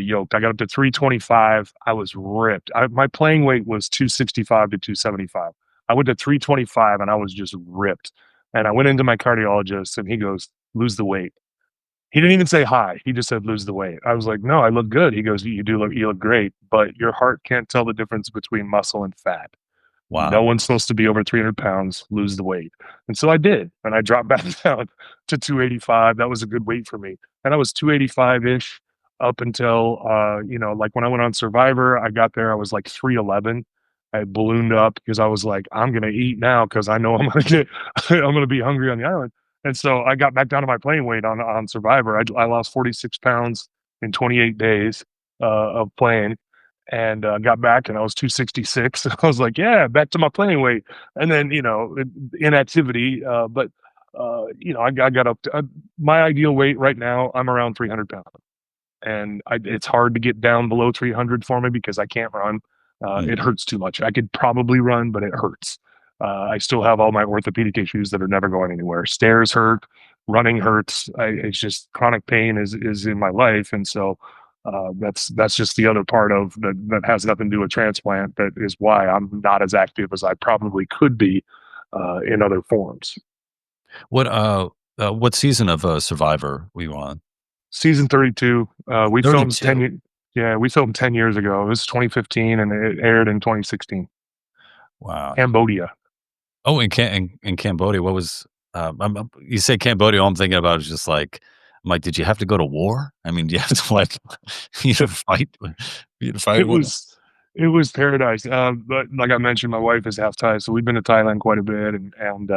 yoked. I got up to 325. I was ripped. My playing weight was 265 to 275. I went to 325, and I was just ripped. And I went into my cardiologist, and he goes, "Lose the weight." He didn't even say hi. He just said, "Lose the weight." I was like, "No, I look good." He goes, You look great, but your heart can't tell the difference between muscle and fat. No
Wow.
one's supposed to be over 300 pounds, lose the weight." And so I did. And I dropped back down to 285. That was a good weight for me. And I was 285 ish up until, like when I went on Survivor, I got there, I was like 311. I ballooned up because I was like, I'm going to eat now because I know I'm going to I'm going to be hungry on the island. And so I got back down to my playing weight on Survivor. I lost 46 pounds in 28 days of playing, and got back, and I was 266. I was like, yeah, back to my playing weight. And then, inactivity. But, I got up to my ideal weight right now. I'm around 300 pounds, and it's hard to get down below 300 for me because I can't run.
Mm.
It hurts too much. I could probably run, but it hurts. I still have all my orthopedic issues that are never going anywhere. Stairs hurt, running hurts. It's just chronic pain is in my life, and so that's just the other part of that has nothing to do with transplant. That is why I'm not as active as I probably could be in other forms.
What season of, Survivor were you on?
Season 32. We filmed 10
32?
years. Yeah, we filmed 10 years ago. It was 2015 and it aired in 2016.
Wow.
Cambodia.
Oh, in Cambodia, what was, you say Cambodia, all I'm thinking about is just like, I'm like, did you have to go to war? I mean, do you have to, like, you to fight you to fight
It
what?
was it was paradise. But like I mentioned, my wife is half Thai, so we've been to Thailand quite a bit, and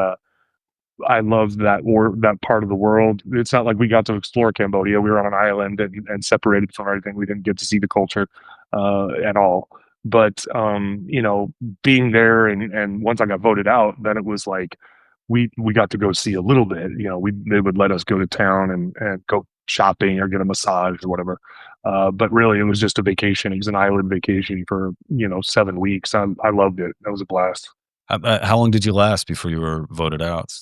I love that part of the world. It's not like we got to explore Cambodia. We were on an island and separated from everything. We didn't get to see the culture at all. But being there and once I got voted out, then it was like we got to go see a little bit. They would let us go to town and go shopping or get a massage or whatever. But really, it was just a vacation. It was an island vacation for 7 weeks. I loved it. That was a blast.
How long did you last before you were voted out?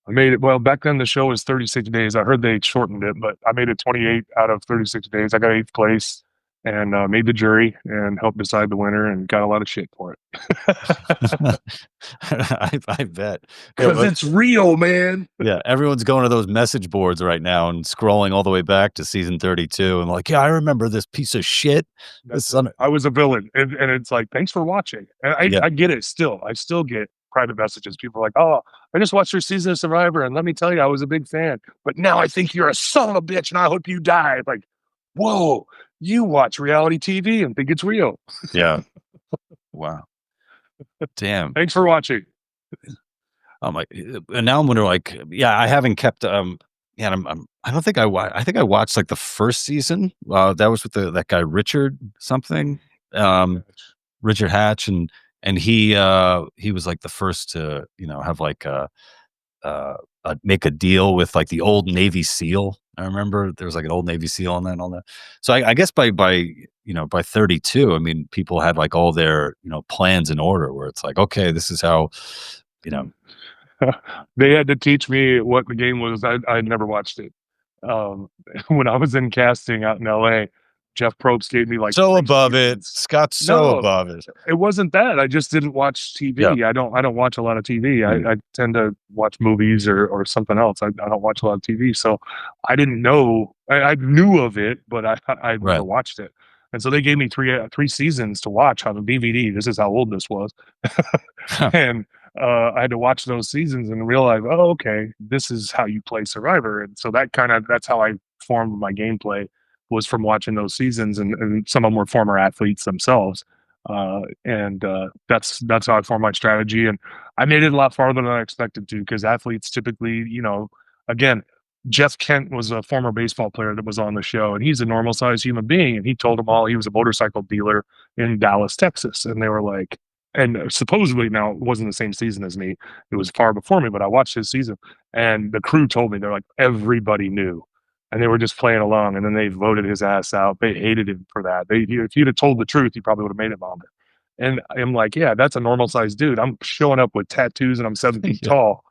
I made it. Well, back then the show was 36 days. I heard they shortened it, but I made it 28 out of 36 days. I got eighth place and made the jury and helped decide the winner and got a lot of shit for it.
I bet. Yeah,
Because it's real, man.
yeah, everyone's going to those message boards right now and scrolling all the way back to season 32 and like, "Yeah, I remember this piece of shit." This
That's it.
son
I was a villain. And it's like, thanks for watching. And
Yeah.
I get it still. I still get private messages. People are like, oh, I just watched your season of Survivor. And let me tell you, I was a big fan. But now I think you're a son of a bitch and I hope you die. Like, whoa, you watch reality TV and think it's real.
Yeah. Wow. Damn.
Thanks for watching.
I'm like, and now I'm wondering, like, yeah, I haven't kept, yeah, I don't think I think I watched like the first season. That was with that guy Richard something, um, Richard Hatch, and he was like the first to have like uh, make a deal with like the old Navy SEAL. I remember there was like an old Navy SEAL on that and all that. So I guess by 32, I mean, people had like all their plans in order where it's like, okay, this is how you know.
They had to teach me what the game was. I never watched it. Um, when I was in casting out in LA, Jeff Probst gave me like
So
three
above it.
seasons.
Scott's so
No,
above it.
it wasn't that. I just didn't watch
Yeah.
TV. I don't watch a lot of TV.
Mm.
I tend to watch movies or something else. I don't watch a lot of TV. So I didn't know. I knew of it, but I never
Right.
watched it. And so they gave me three seasons to watch on a DVD. This is how old this was. And I had to watch those seasons and realize, oh, okay, this is how you play Survivor. And so that's how I formed my gameplay, was from watching those seasons, and some of them were former athletes themselves. That's how I formed my strategy. And I made it a lot farther than I expected to, because athletes typically, again, Jeff Kent was a former baseball player that was on the show, and he's a normal sized human being. And he told them all he was a motorcycle dealer in Dallas, Texas. And they were like, and supposedly, now it wasn't the same season as me. It was far before me, but I watched his season, and the crew told me, they're like, everybody knew, and they were just playing along. And then they voted his ass out. They hated him for that. If he'd have told the truth, he probably would have made it longer. And I'm like, yeah, that's a normal sized dude. I'm showing up with tattoos and I'm 7 feet
Yeah.
tall.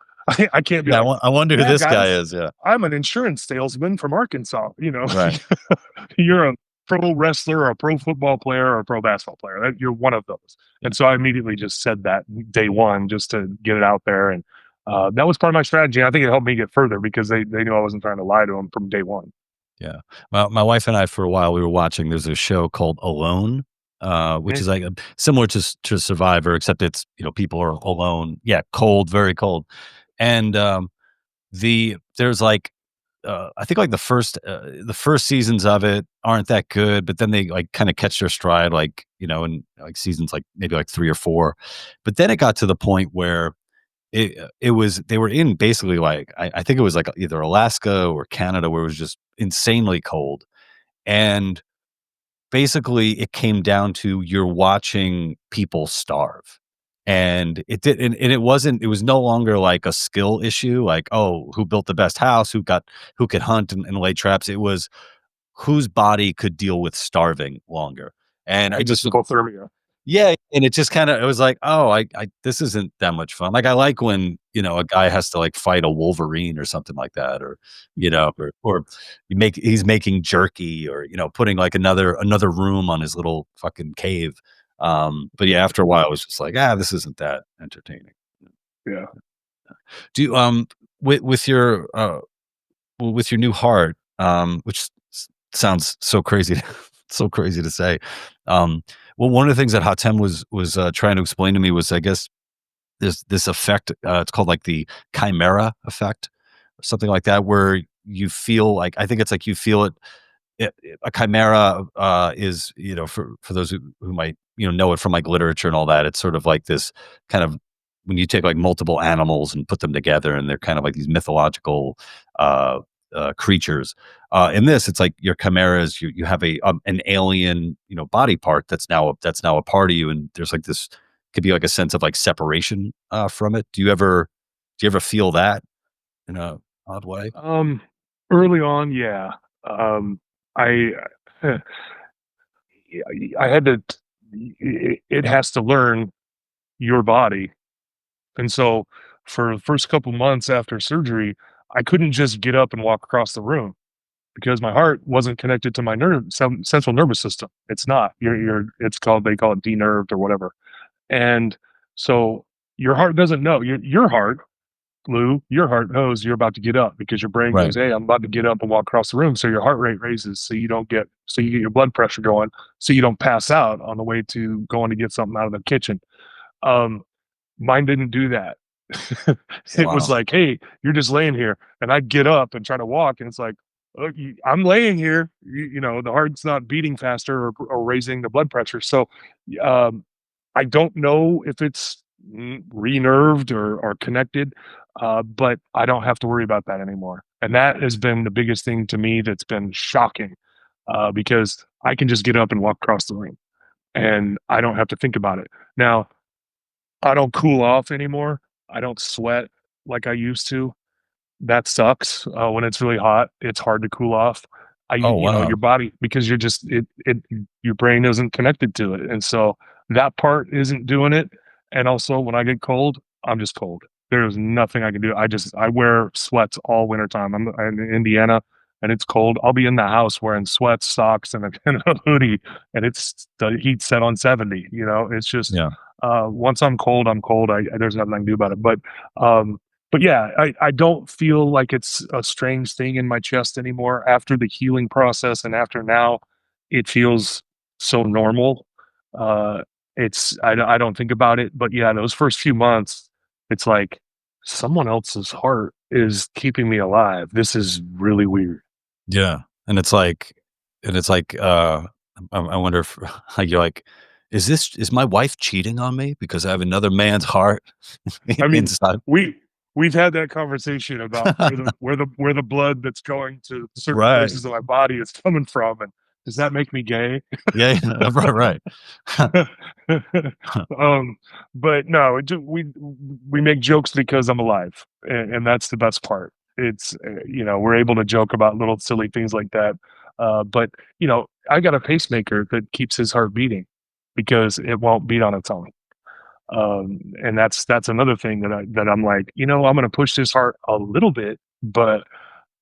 I can't be
Yeah,
like,
I wonder who
yeah,
this guy
guys,
is. Yeah.
I'm an insurance salesman from Arkansas.
Right.
You're a pro wrestler or a pro football player or a pro basketball player. You're one of those.
Yeah.
And so I immediately just said that day one, just to get it out there. And that was part of my strategy. I think it helped me get further, because they knew I wasn't trying to lie to them from day one.
Yeah. My wife and I, for a while, we were watching, there's a show called Alone, which
Mhm.
is like similar to Survivor, except it's, people are alone. Yeah, cold, very cold. And there's like, I think like the first seasons of it aren't that good, but then they like kind of catch their stride, like, in like seasons like maybe like 3 or 4. But then it got to the point where it was, they were in basically like, I think it was like either Alaska or Canada, where it was just insanely cold. And basically it came down to, you're watching people starve. And it wasn't, it was no longer like a skill issue, like, oh, who built the best house, who could hunt and lay traps. It was whose body could deal with starving longer. And I
And
just,
hypothermia.
yeah, and it just kinda, it was like, "Oh, I this isn't that much fun." Like, I like when, a guy has to, like, fight a wolverine or something like that, or, or he's making jerky, or, putting, like, another room on his little fucking cave. But yeah, after a while, I was just like, "Ah, this isn't that entertaining."
Yeah.
Do you, with with your new heart, which sounds so crazy, so crazy to say. Um, well, one of the things that Hatem was trying to explain to me was, I guess, this effect. It's called like the chimera effect, or something like that, where you feel like, I think it's like you feel it. A chimera is, for those who might, know it from like literature and all that. It's sort of like this kind of, when you take like multiple animals and put them together, and they're kind of like these mythological uh, creatures. In this, it's like your chimeras. You have an alien, body part that's now a part of you, and there's like this, could be like a sense of like separation from it. Do you ever feel that in a odd way?
Um, Early on, yeah. I I had to. It has to learn your body, and so for the first couple months after surgery, I couldn't just get up and walk across the room, because my heart wasn't connected to my central nervous system. It's not. It's called, they call it denerved or whatever. And so your heart doesn't know. Your heart, Lou, your heart knows you're about to get up, because your brain
Right.
goes, "Hey, I'm about to get up and walk across the room." So your heart rate raises, so you get your blood pressure going, so you don't pass out on the way to going to get something out of the kitchen. Um, Mine didn't do that. It was
Wow.
like, "Hey, you're just laying here," and I get up and try to walk, and it's like, "Oh, I'm laying here." The heart's not beating faster, or raising the blood pressure. So, um, I don't know if it's re-nerved or connected, but I don't have to worry about that anymore. And that has been the biggest thing to me that's been shocking, because I can just get up and walk across the room, and I don't have to think about it. Now, I don't cool off anymore. I don't sweat like I used to. That sucks. When it's really hot, it's hard to cool off.
Oh,
Your
wow.
body, because you're just your brain isn't connected to it, and so that part isn't doing it. And also, when I get cold, I'm just cold. There's nothing I can do. I wear sweats all winter time. I'm in Indiana, and it's cold. I'll be in the house wearing sweats, socks, and a, and a hoodie, and it's the heat set on 70. It's just,
Yeah.
once I'm cold, I'm cold. There's nothing I can do about it. Um, but yeah, I don't feel like it's a strange thing in my chest anymore after the healing process, and after now, it feels so normal. Uh, I don't think about it, but yeah, those first few months, it's like someone else's heart is keeping me alive. This is really weird.
Yeah, and it's like, I wonder if like, you're like, is my wife cheating on me because I have another man's heart
I mean,
inside?"
we we've had that conversation about where the blood that's going to certain
Right.
places of my body is coming from, and does that make me gay?
Yeah, yeah, right, right.
um, but no, we make jokes because I'm alive, and that's the best part. It's we're able to joke about little silly things like that. But I got a pacemaker that keeps his heart beating because it won't beat on its own. And that's another thing that I'm like, I'm gonna push this heart a little bit, but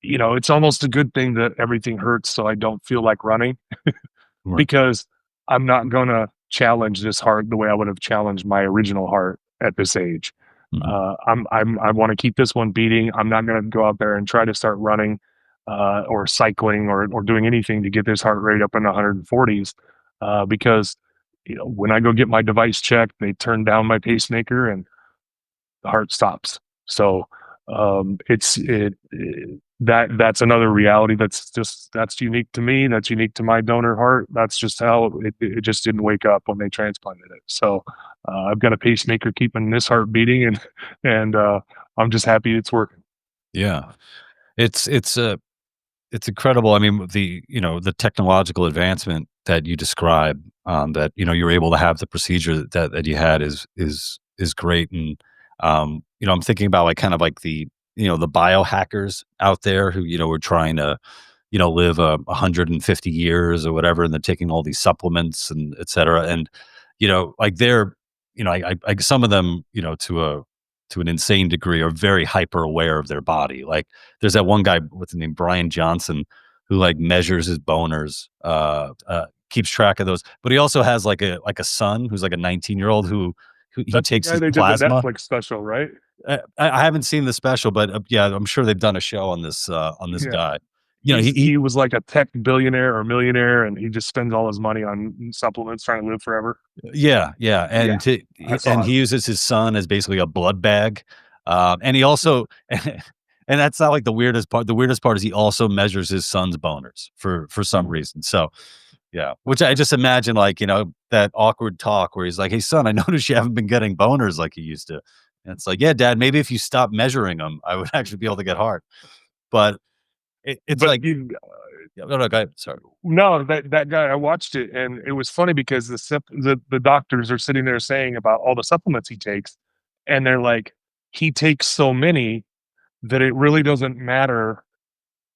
it's almost a good thing that everything hurts so I don't feel like running
Right.
because I'm not gonna challenge this heart the way I would have challenged my original heart at this age.
Mhm.
I want to keep this one beating. I'm not gonna go out there and try to start running or cycling or doing anything to get this heart rate up in the 140s because when I go get my device checked, they turn down my pacemaker and the heart stops. So that's another reality that's unique to me. That's unique to my donor heart. That's just how it just didn't wake up when they transplanted it. So I've got a pacemaker keeping this heart beating, and I'm just happy it's working.
Yeah. It's it's incredible. I mean, the technological advancement that you describe, that, you're able to have the procedure that you had is great. And, I'm thinking about, like, kind of like the biohackers out there who, were trying to, live 150 years or whatever, and they're taking all these supplements and et cetera. And, like they're, some of them, to an insane degree, are very hyper aware of their body. Like, there's that one guy with the name Bryan Johnson who, like, measures his boners, keeps track of those, but he also has like a son who's like a 19-year-old who he
That's the
takes
guy
his
they did the
plasma.
Netflix special, right?
I haven't seen the special, but, yeah, I'm sure they've done a show on this
Yeah.
guy.
He
He
was like a tech billionaire or millionaire, and he just spends all his money on supplements trying to live forever.
Yeah, yeah,
Yeah, I
and
saw it.
he uses his son as basically a blood bag, and he also and that's not, like, the weirdest part. The weirdest part is he also measures his son's boners for some reason. So, yeah, which I just imagine, like, that awkward talk where he's like, "Hey, son, I noticed you haven't been getting boners like you used to." And it's like, "Yeah, dad, maybe if you stop measuring them, I would actually be able to get hard." But it's
But
like,
you
yeah, no, no, go ahead, sorry.
no, that guy, I watched it, and it was funny because the doctors are sitting there saying about all the supplements he takes, and they're like, "He takes so many that it really doesn't matter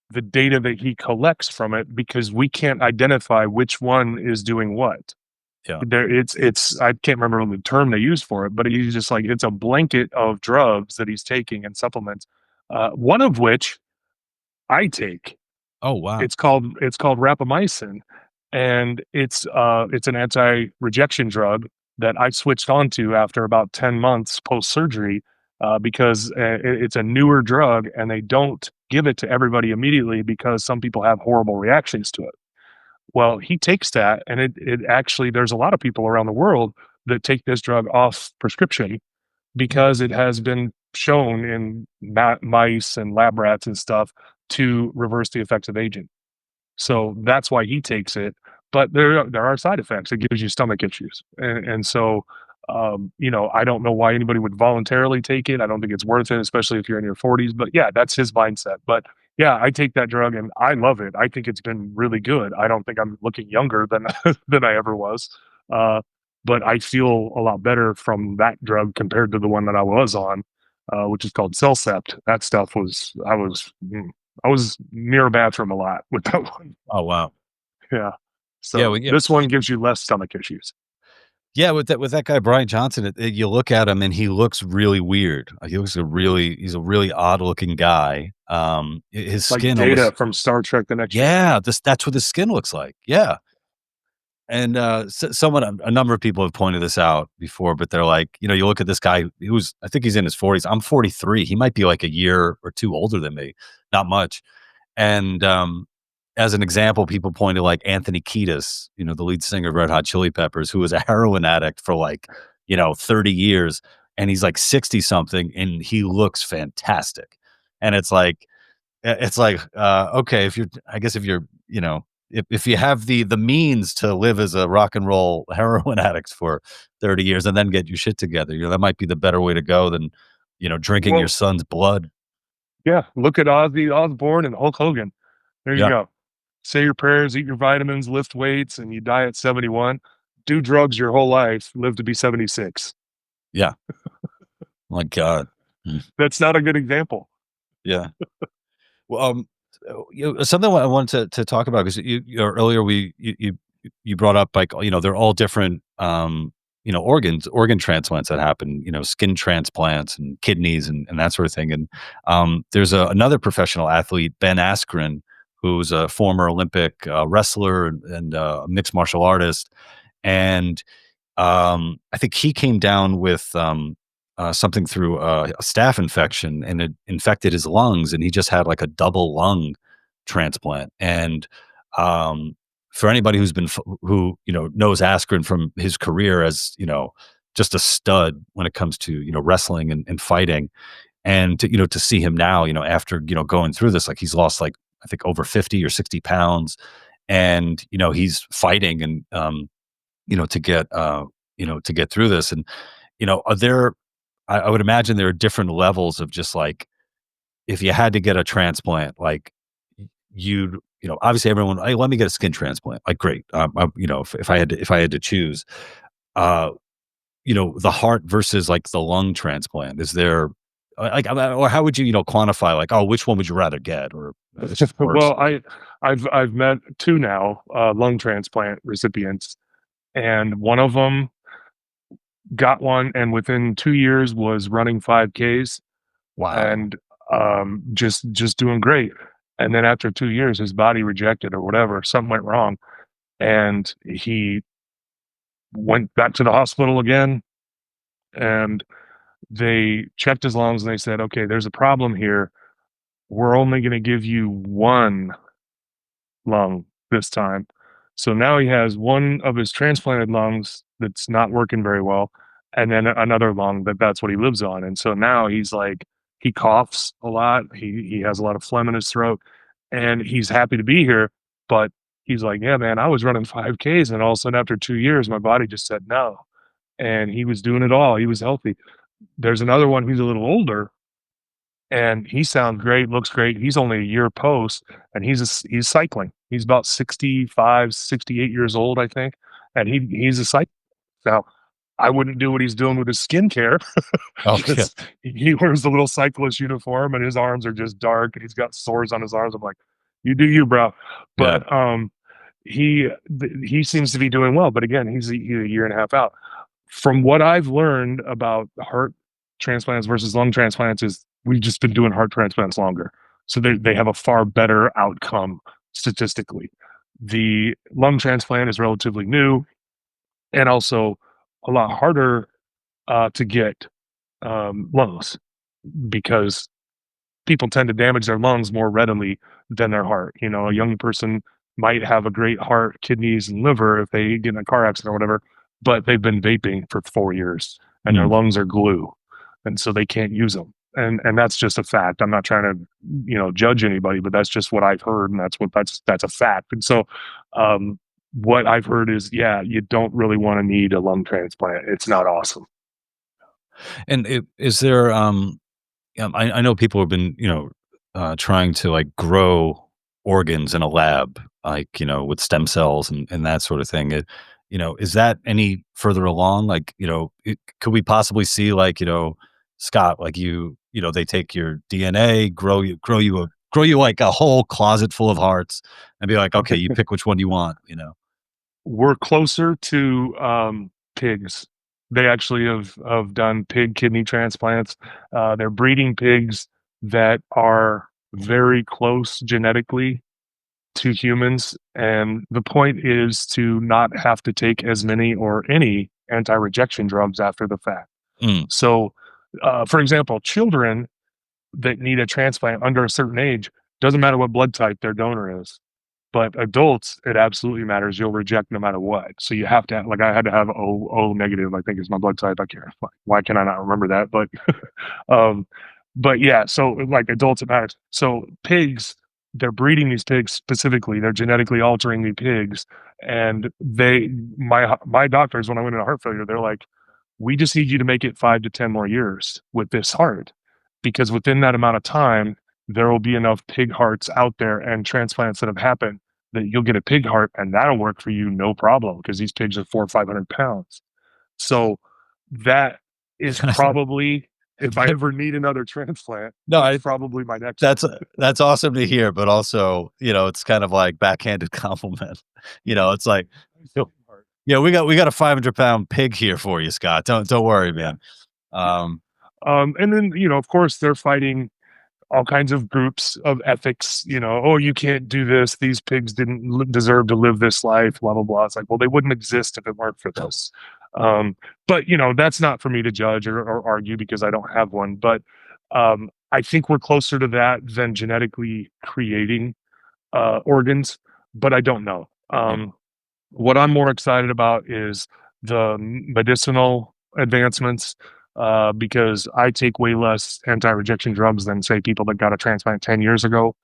the data that he collects from it because we can't identify which one is doing what."
Yeah.
It's I can't remember the term they use for it, but he's just like, it's a blanket of drugs that he's taking and supplements, one of which I take.
Oh, wow.
It's called rapamycin, and it's an anti-rejection drug that I switched onto after about 10 months post-surgery, because, it's a newer drug, and they don't give it to everybody immediately because some people have horrible reactions to it. Well, he takes that, and it actually there's a lot of people around the world that take this drug off prescription because it has been shown in mice and lab rats and stuff to reverse the effects of aging. So that's why he takes it. But there are side effects. It gives you stomach issues, and so I don't know why anybody would voluntarily take it. I don't think it's worth it, especially if you're in your 40s. But yeah, that's his mindset. But yeah, I take that drug and I love it. I think it's been really good. I don't think I'm looking younger than than I ever was. Uh, but I feel a lot better from that drug compared to the one that I was on, which is called Cellcept. That stuff was I was near a bathroom a lot with that one.
Oh, wow.
Yeah.
Yeah,
So
well, yeah.
this one gives you less stomach issues.
Yeah, with that guy Bryan Johnson, you look at him and he looks really weird. He's a really odd looking guy. His
Like
skin
Data
almost,
from Star Trek: The Next
yeah,
Generation.
that's what his skin looks like. Yeah, and someone, a number of people have pointed this out before, but they're like, you look at this guy who's, I think he's in his 40s. I'm 43. He might be like a year or two older than me, not much. And, as an example, people point to, like, Anthony Kiedis, the lead singer of Red Hot Chili Peppers, who was a heroin addict for, like, 30 years. and he's like 60 something and he looks fantastic. And it's like, okay, if you're, I guess if you're, if you have the means to live as a rock and roll heroin addict for 30 years and then get your shit together, that might be the better way to go than, drinking your
Well,
son's blood.
yeah, look at Ozzy Osbourne and Hulk Hogan. There you
Yeah.
go. Say your prayers, eat your vitamins, lift weights, and you die at 71. Do drugs your whole life, live to be 76.
Yeah. My God. Mm.
That's not a good example.
Yeah. Well, something I wanted to talk about because earlier you brought up like they're all different organ transplants that happen, skin transplants and kidneys and that sort of thing. And there's another professional athlete, Ben Askren, who's a former Olympic wrestler and mixed martial artist, and I think he came down with something through a staph infection, and it infected his lungs, and he just had like a double lung transplant. And for anybody who's been who knows Askren from his career as just a stud when it comes to wrestling and fighting, and to see him now after going through this, like he's lost like I think over 50 or 60 pounds, and he's fighting and to get through this. And are there I would imagine there are different levels of just like if you had to get a transplant, like you'd obviously everyone, hey, let me get a skin transplant, like great. If I had to choose, uh the heart versus like the lung transplant, is there like or how would you quantify like, oh, which one would you rather get, or which is worse?
Well, I've met two now lung transplant recipients, and one of them got one, and within 2 years was running 5Ks
Wow.
and just doing great. And then after 2 years, his body rejected or whatever, something went wrong, and he went back to the hospital again, and they checked his lungs and they said, okay, there's a problem here. We're only going to give you one lung this time. So now he has one of his transplanted lungs that's not working very well, and then another lung that's what he lives on. And so now he's like, he coughs a lot. He has a lot of phlegm in his throat, and he's happy to be here. But he's like, yeah, man, I was running 5Ks, and all of a sudden after 2 years, my body just said no. And he was doing it all. He was healthy. There's another one who's a little older, and he sounds great, looks great. He's only a year post, and he's cycling. He's about 65, 68 years old, I think, and he's a cyclist. Now, I wouldn't do what he's doing with his skincare
Oh yeah.
because he wears the little cyclist uniform, and his arms are just dark, and he's got sores on his arms. I'm like, you do you, bro.
Yeah.
But he seems to be doing well. But again, he's a year and a half out. From what I've learned about heart transplants versus lung transplants is we've just been doing heart transplants longer. So they have a far better outcome statistically. The lung transplant is relatively new and also a lot harder to get lungs because people tend to damage their lungs more readily than their heart. A young person might have a great heart, kidneys, and liver if they get in a car accident or whatever, but they've been vaping for 4 years and their
Mm.
lungs are glue, and so they can't use them. And that's just a fact. I'm not trying to judge anybody, but that's just what I've heard, and that's a fact. And so what I've heard is, yeah, you don't really want to need a lung transplant. It's not awesome.
And is there I know people have been, trying to like grow organs in a lab, like, with stem cells and that sort of thing. Is that any further along? Like, could we possibly see like, Scott, like they take your DNA, grow you like a whole closet full of hearts and be like, okay, you pick which one you want.
We're closer to pigs. They actually have done pig kidney transplants. They're breeding pigs that are very close genetically to humans, and the point is to not have to take as many or any anti-rejection drugs after the fact.
Mm,
So, for example, children that need a transplant under a certain age, doesn't matter what blood type their donor is, But adults, it absolutely matters. You'll reject no matter what. So you have to, like, I had to have O negative, I think is my blood type. I can't, why can I not remember that? Um, but yeah, so like adults, it matters. So pigs, they're breeding these pigs specifically. They're genetically altering the pigs, and my doctors, when I went into heart failure, they're like, we just need you to make it 5 to 10 more years with this heart, because within that amount of time, there will be enough pig hearts out there and transplants that have happened that you'll get a pig heart and that'll work for you no problem, because these pigs are 400 or 500 pounds. So that is probably, if I ever need another transplant,
No,
that's probably my next
that's
one.
that's awesome to hear, but also, it's kind of like backhanded compliment. It's like, "Yo, yeah, we got a 500-pound pig here for you, Scott. Don't worry,
Yeah.
man."
Yeah.
Um,
And then, of course, they're fighting all kinds of groups of ethics, oh, you can't do this. These pigs didn't deserve to live this life, blah, blah, blah. It's like, well, they wouldn't exist if it weren't for this. Um, but, that's not for me to judge or argue, because I don't have one. But I think we're closer to that than genetically creating organs, but I don't know.
yeah,
What I'm more excited about is the medicinal advancements, because I take way less anti-rejection drugs than, say, people that got a transplant 10 years ago,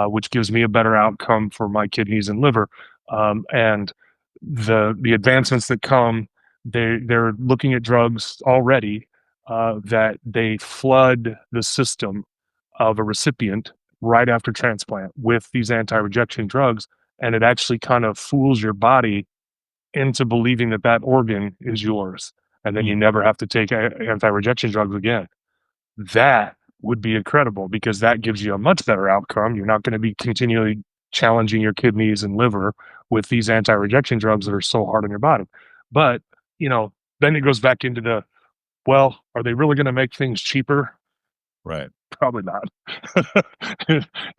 which gives me a better outcome for my kidneys and liver. And the advancements that come, they're looking at drugs already that they flood the system of a recipient right after transplant with these anti-rejection drugs, and it actually kind of fools your body into believing that that organ is yours, and then you
mm,
never have to take anti-rejection drugs again. That would be incredible, because that gives you a much better outcome. You're not going to be continually challenging your kidneys and liver with these anti-rejection drugs that are so hard on your body. But, then it goes back into the, well, are they really going to make things cheaper?
right.
Probably not.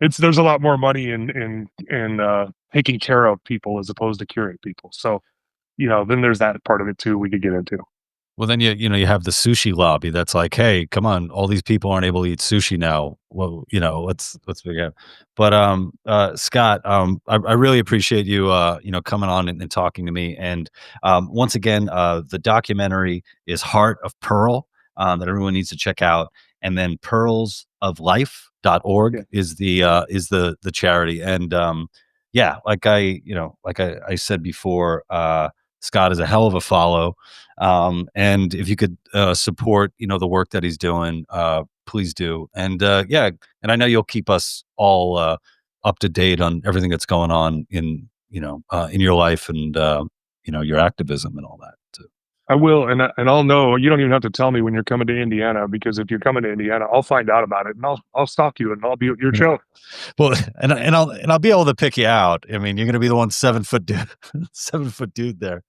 There's a lot more money in taking care of people as opposed to curing people. So, then there's that part of it too we could get into.
Well, then you have the sushi lobby that's like, "Hey, come on, all these people aren't able to eat sushi now. Well, let's begin." But Scott, I really appreciate you coming on and talking to me. And once again, the documentary is Heart of Pearl, that everyone needs to check out. And then
Yeah.
pearlsoflife.org is the charity. And yeah, like I said before, Scott is a hell of a follow. And if you could support, the work that he's doing, please do. And yeah, and I know you'll keep us all up to date on everything that's going on in your life and your activism and all that too.
I will, and I'll know. You don't even have to tell me when you're coming to Indiana, because if you're coming to Indiana, I'll find out about it, and I'll stalk you, and I'll be at your show.
Well, and I'll be able to pick you out. I mean, you're going to be the one 7 foot dude, 7 foot dude there.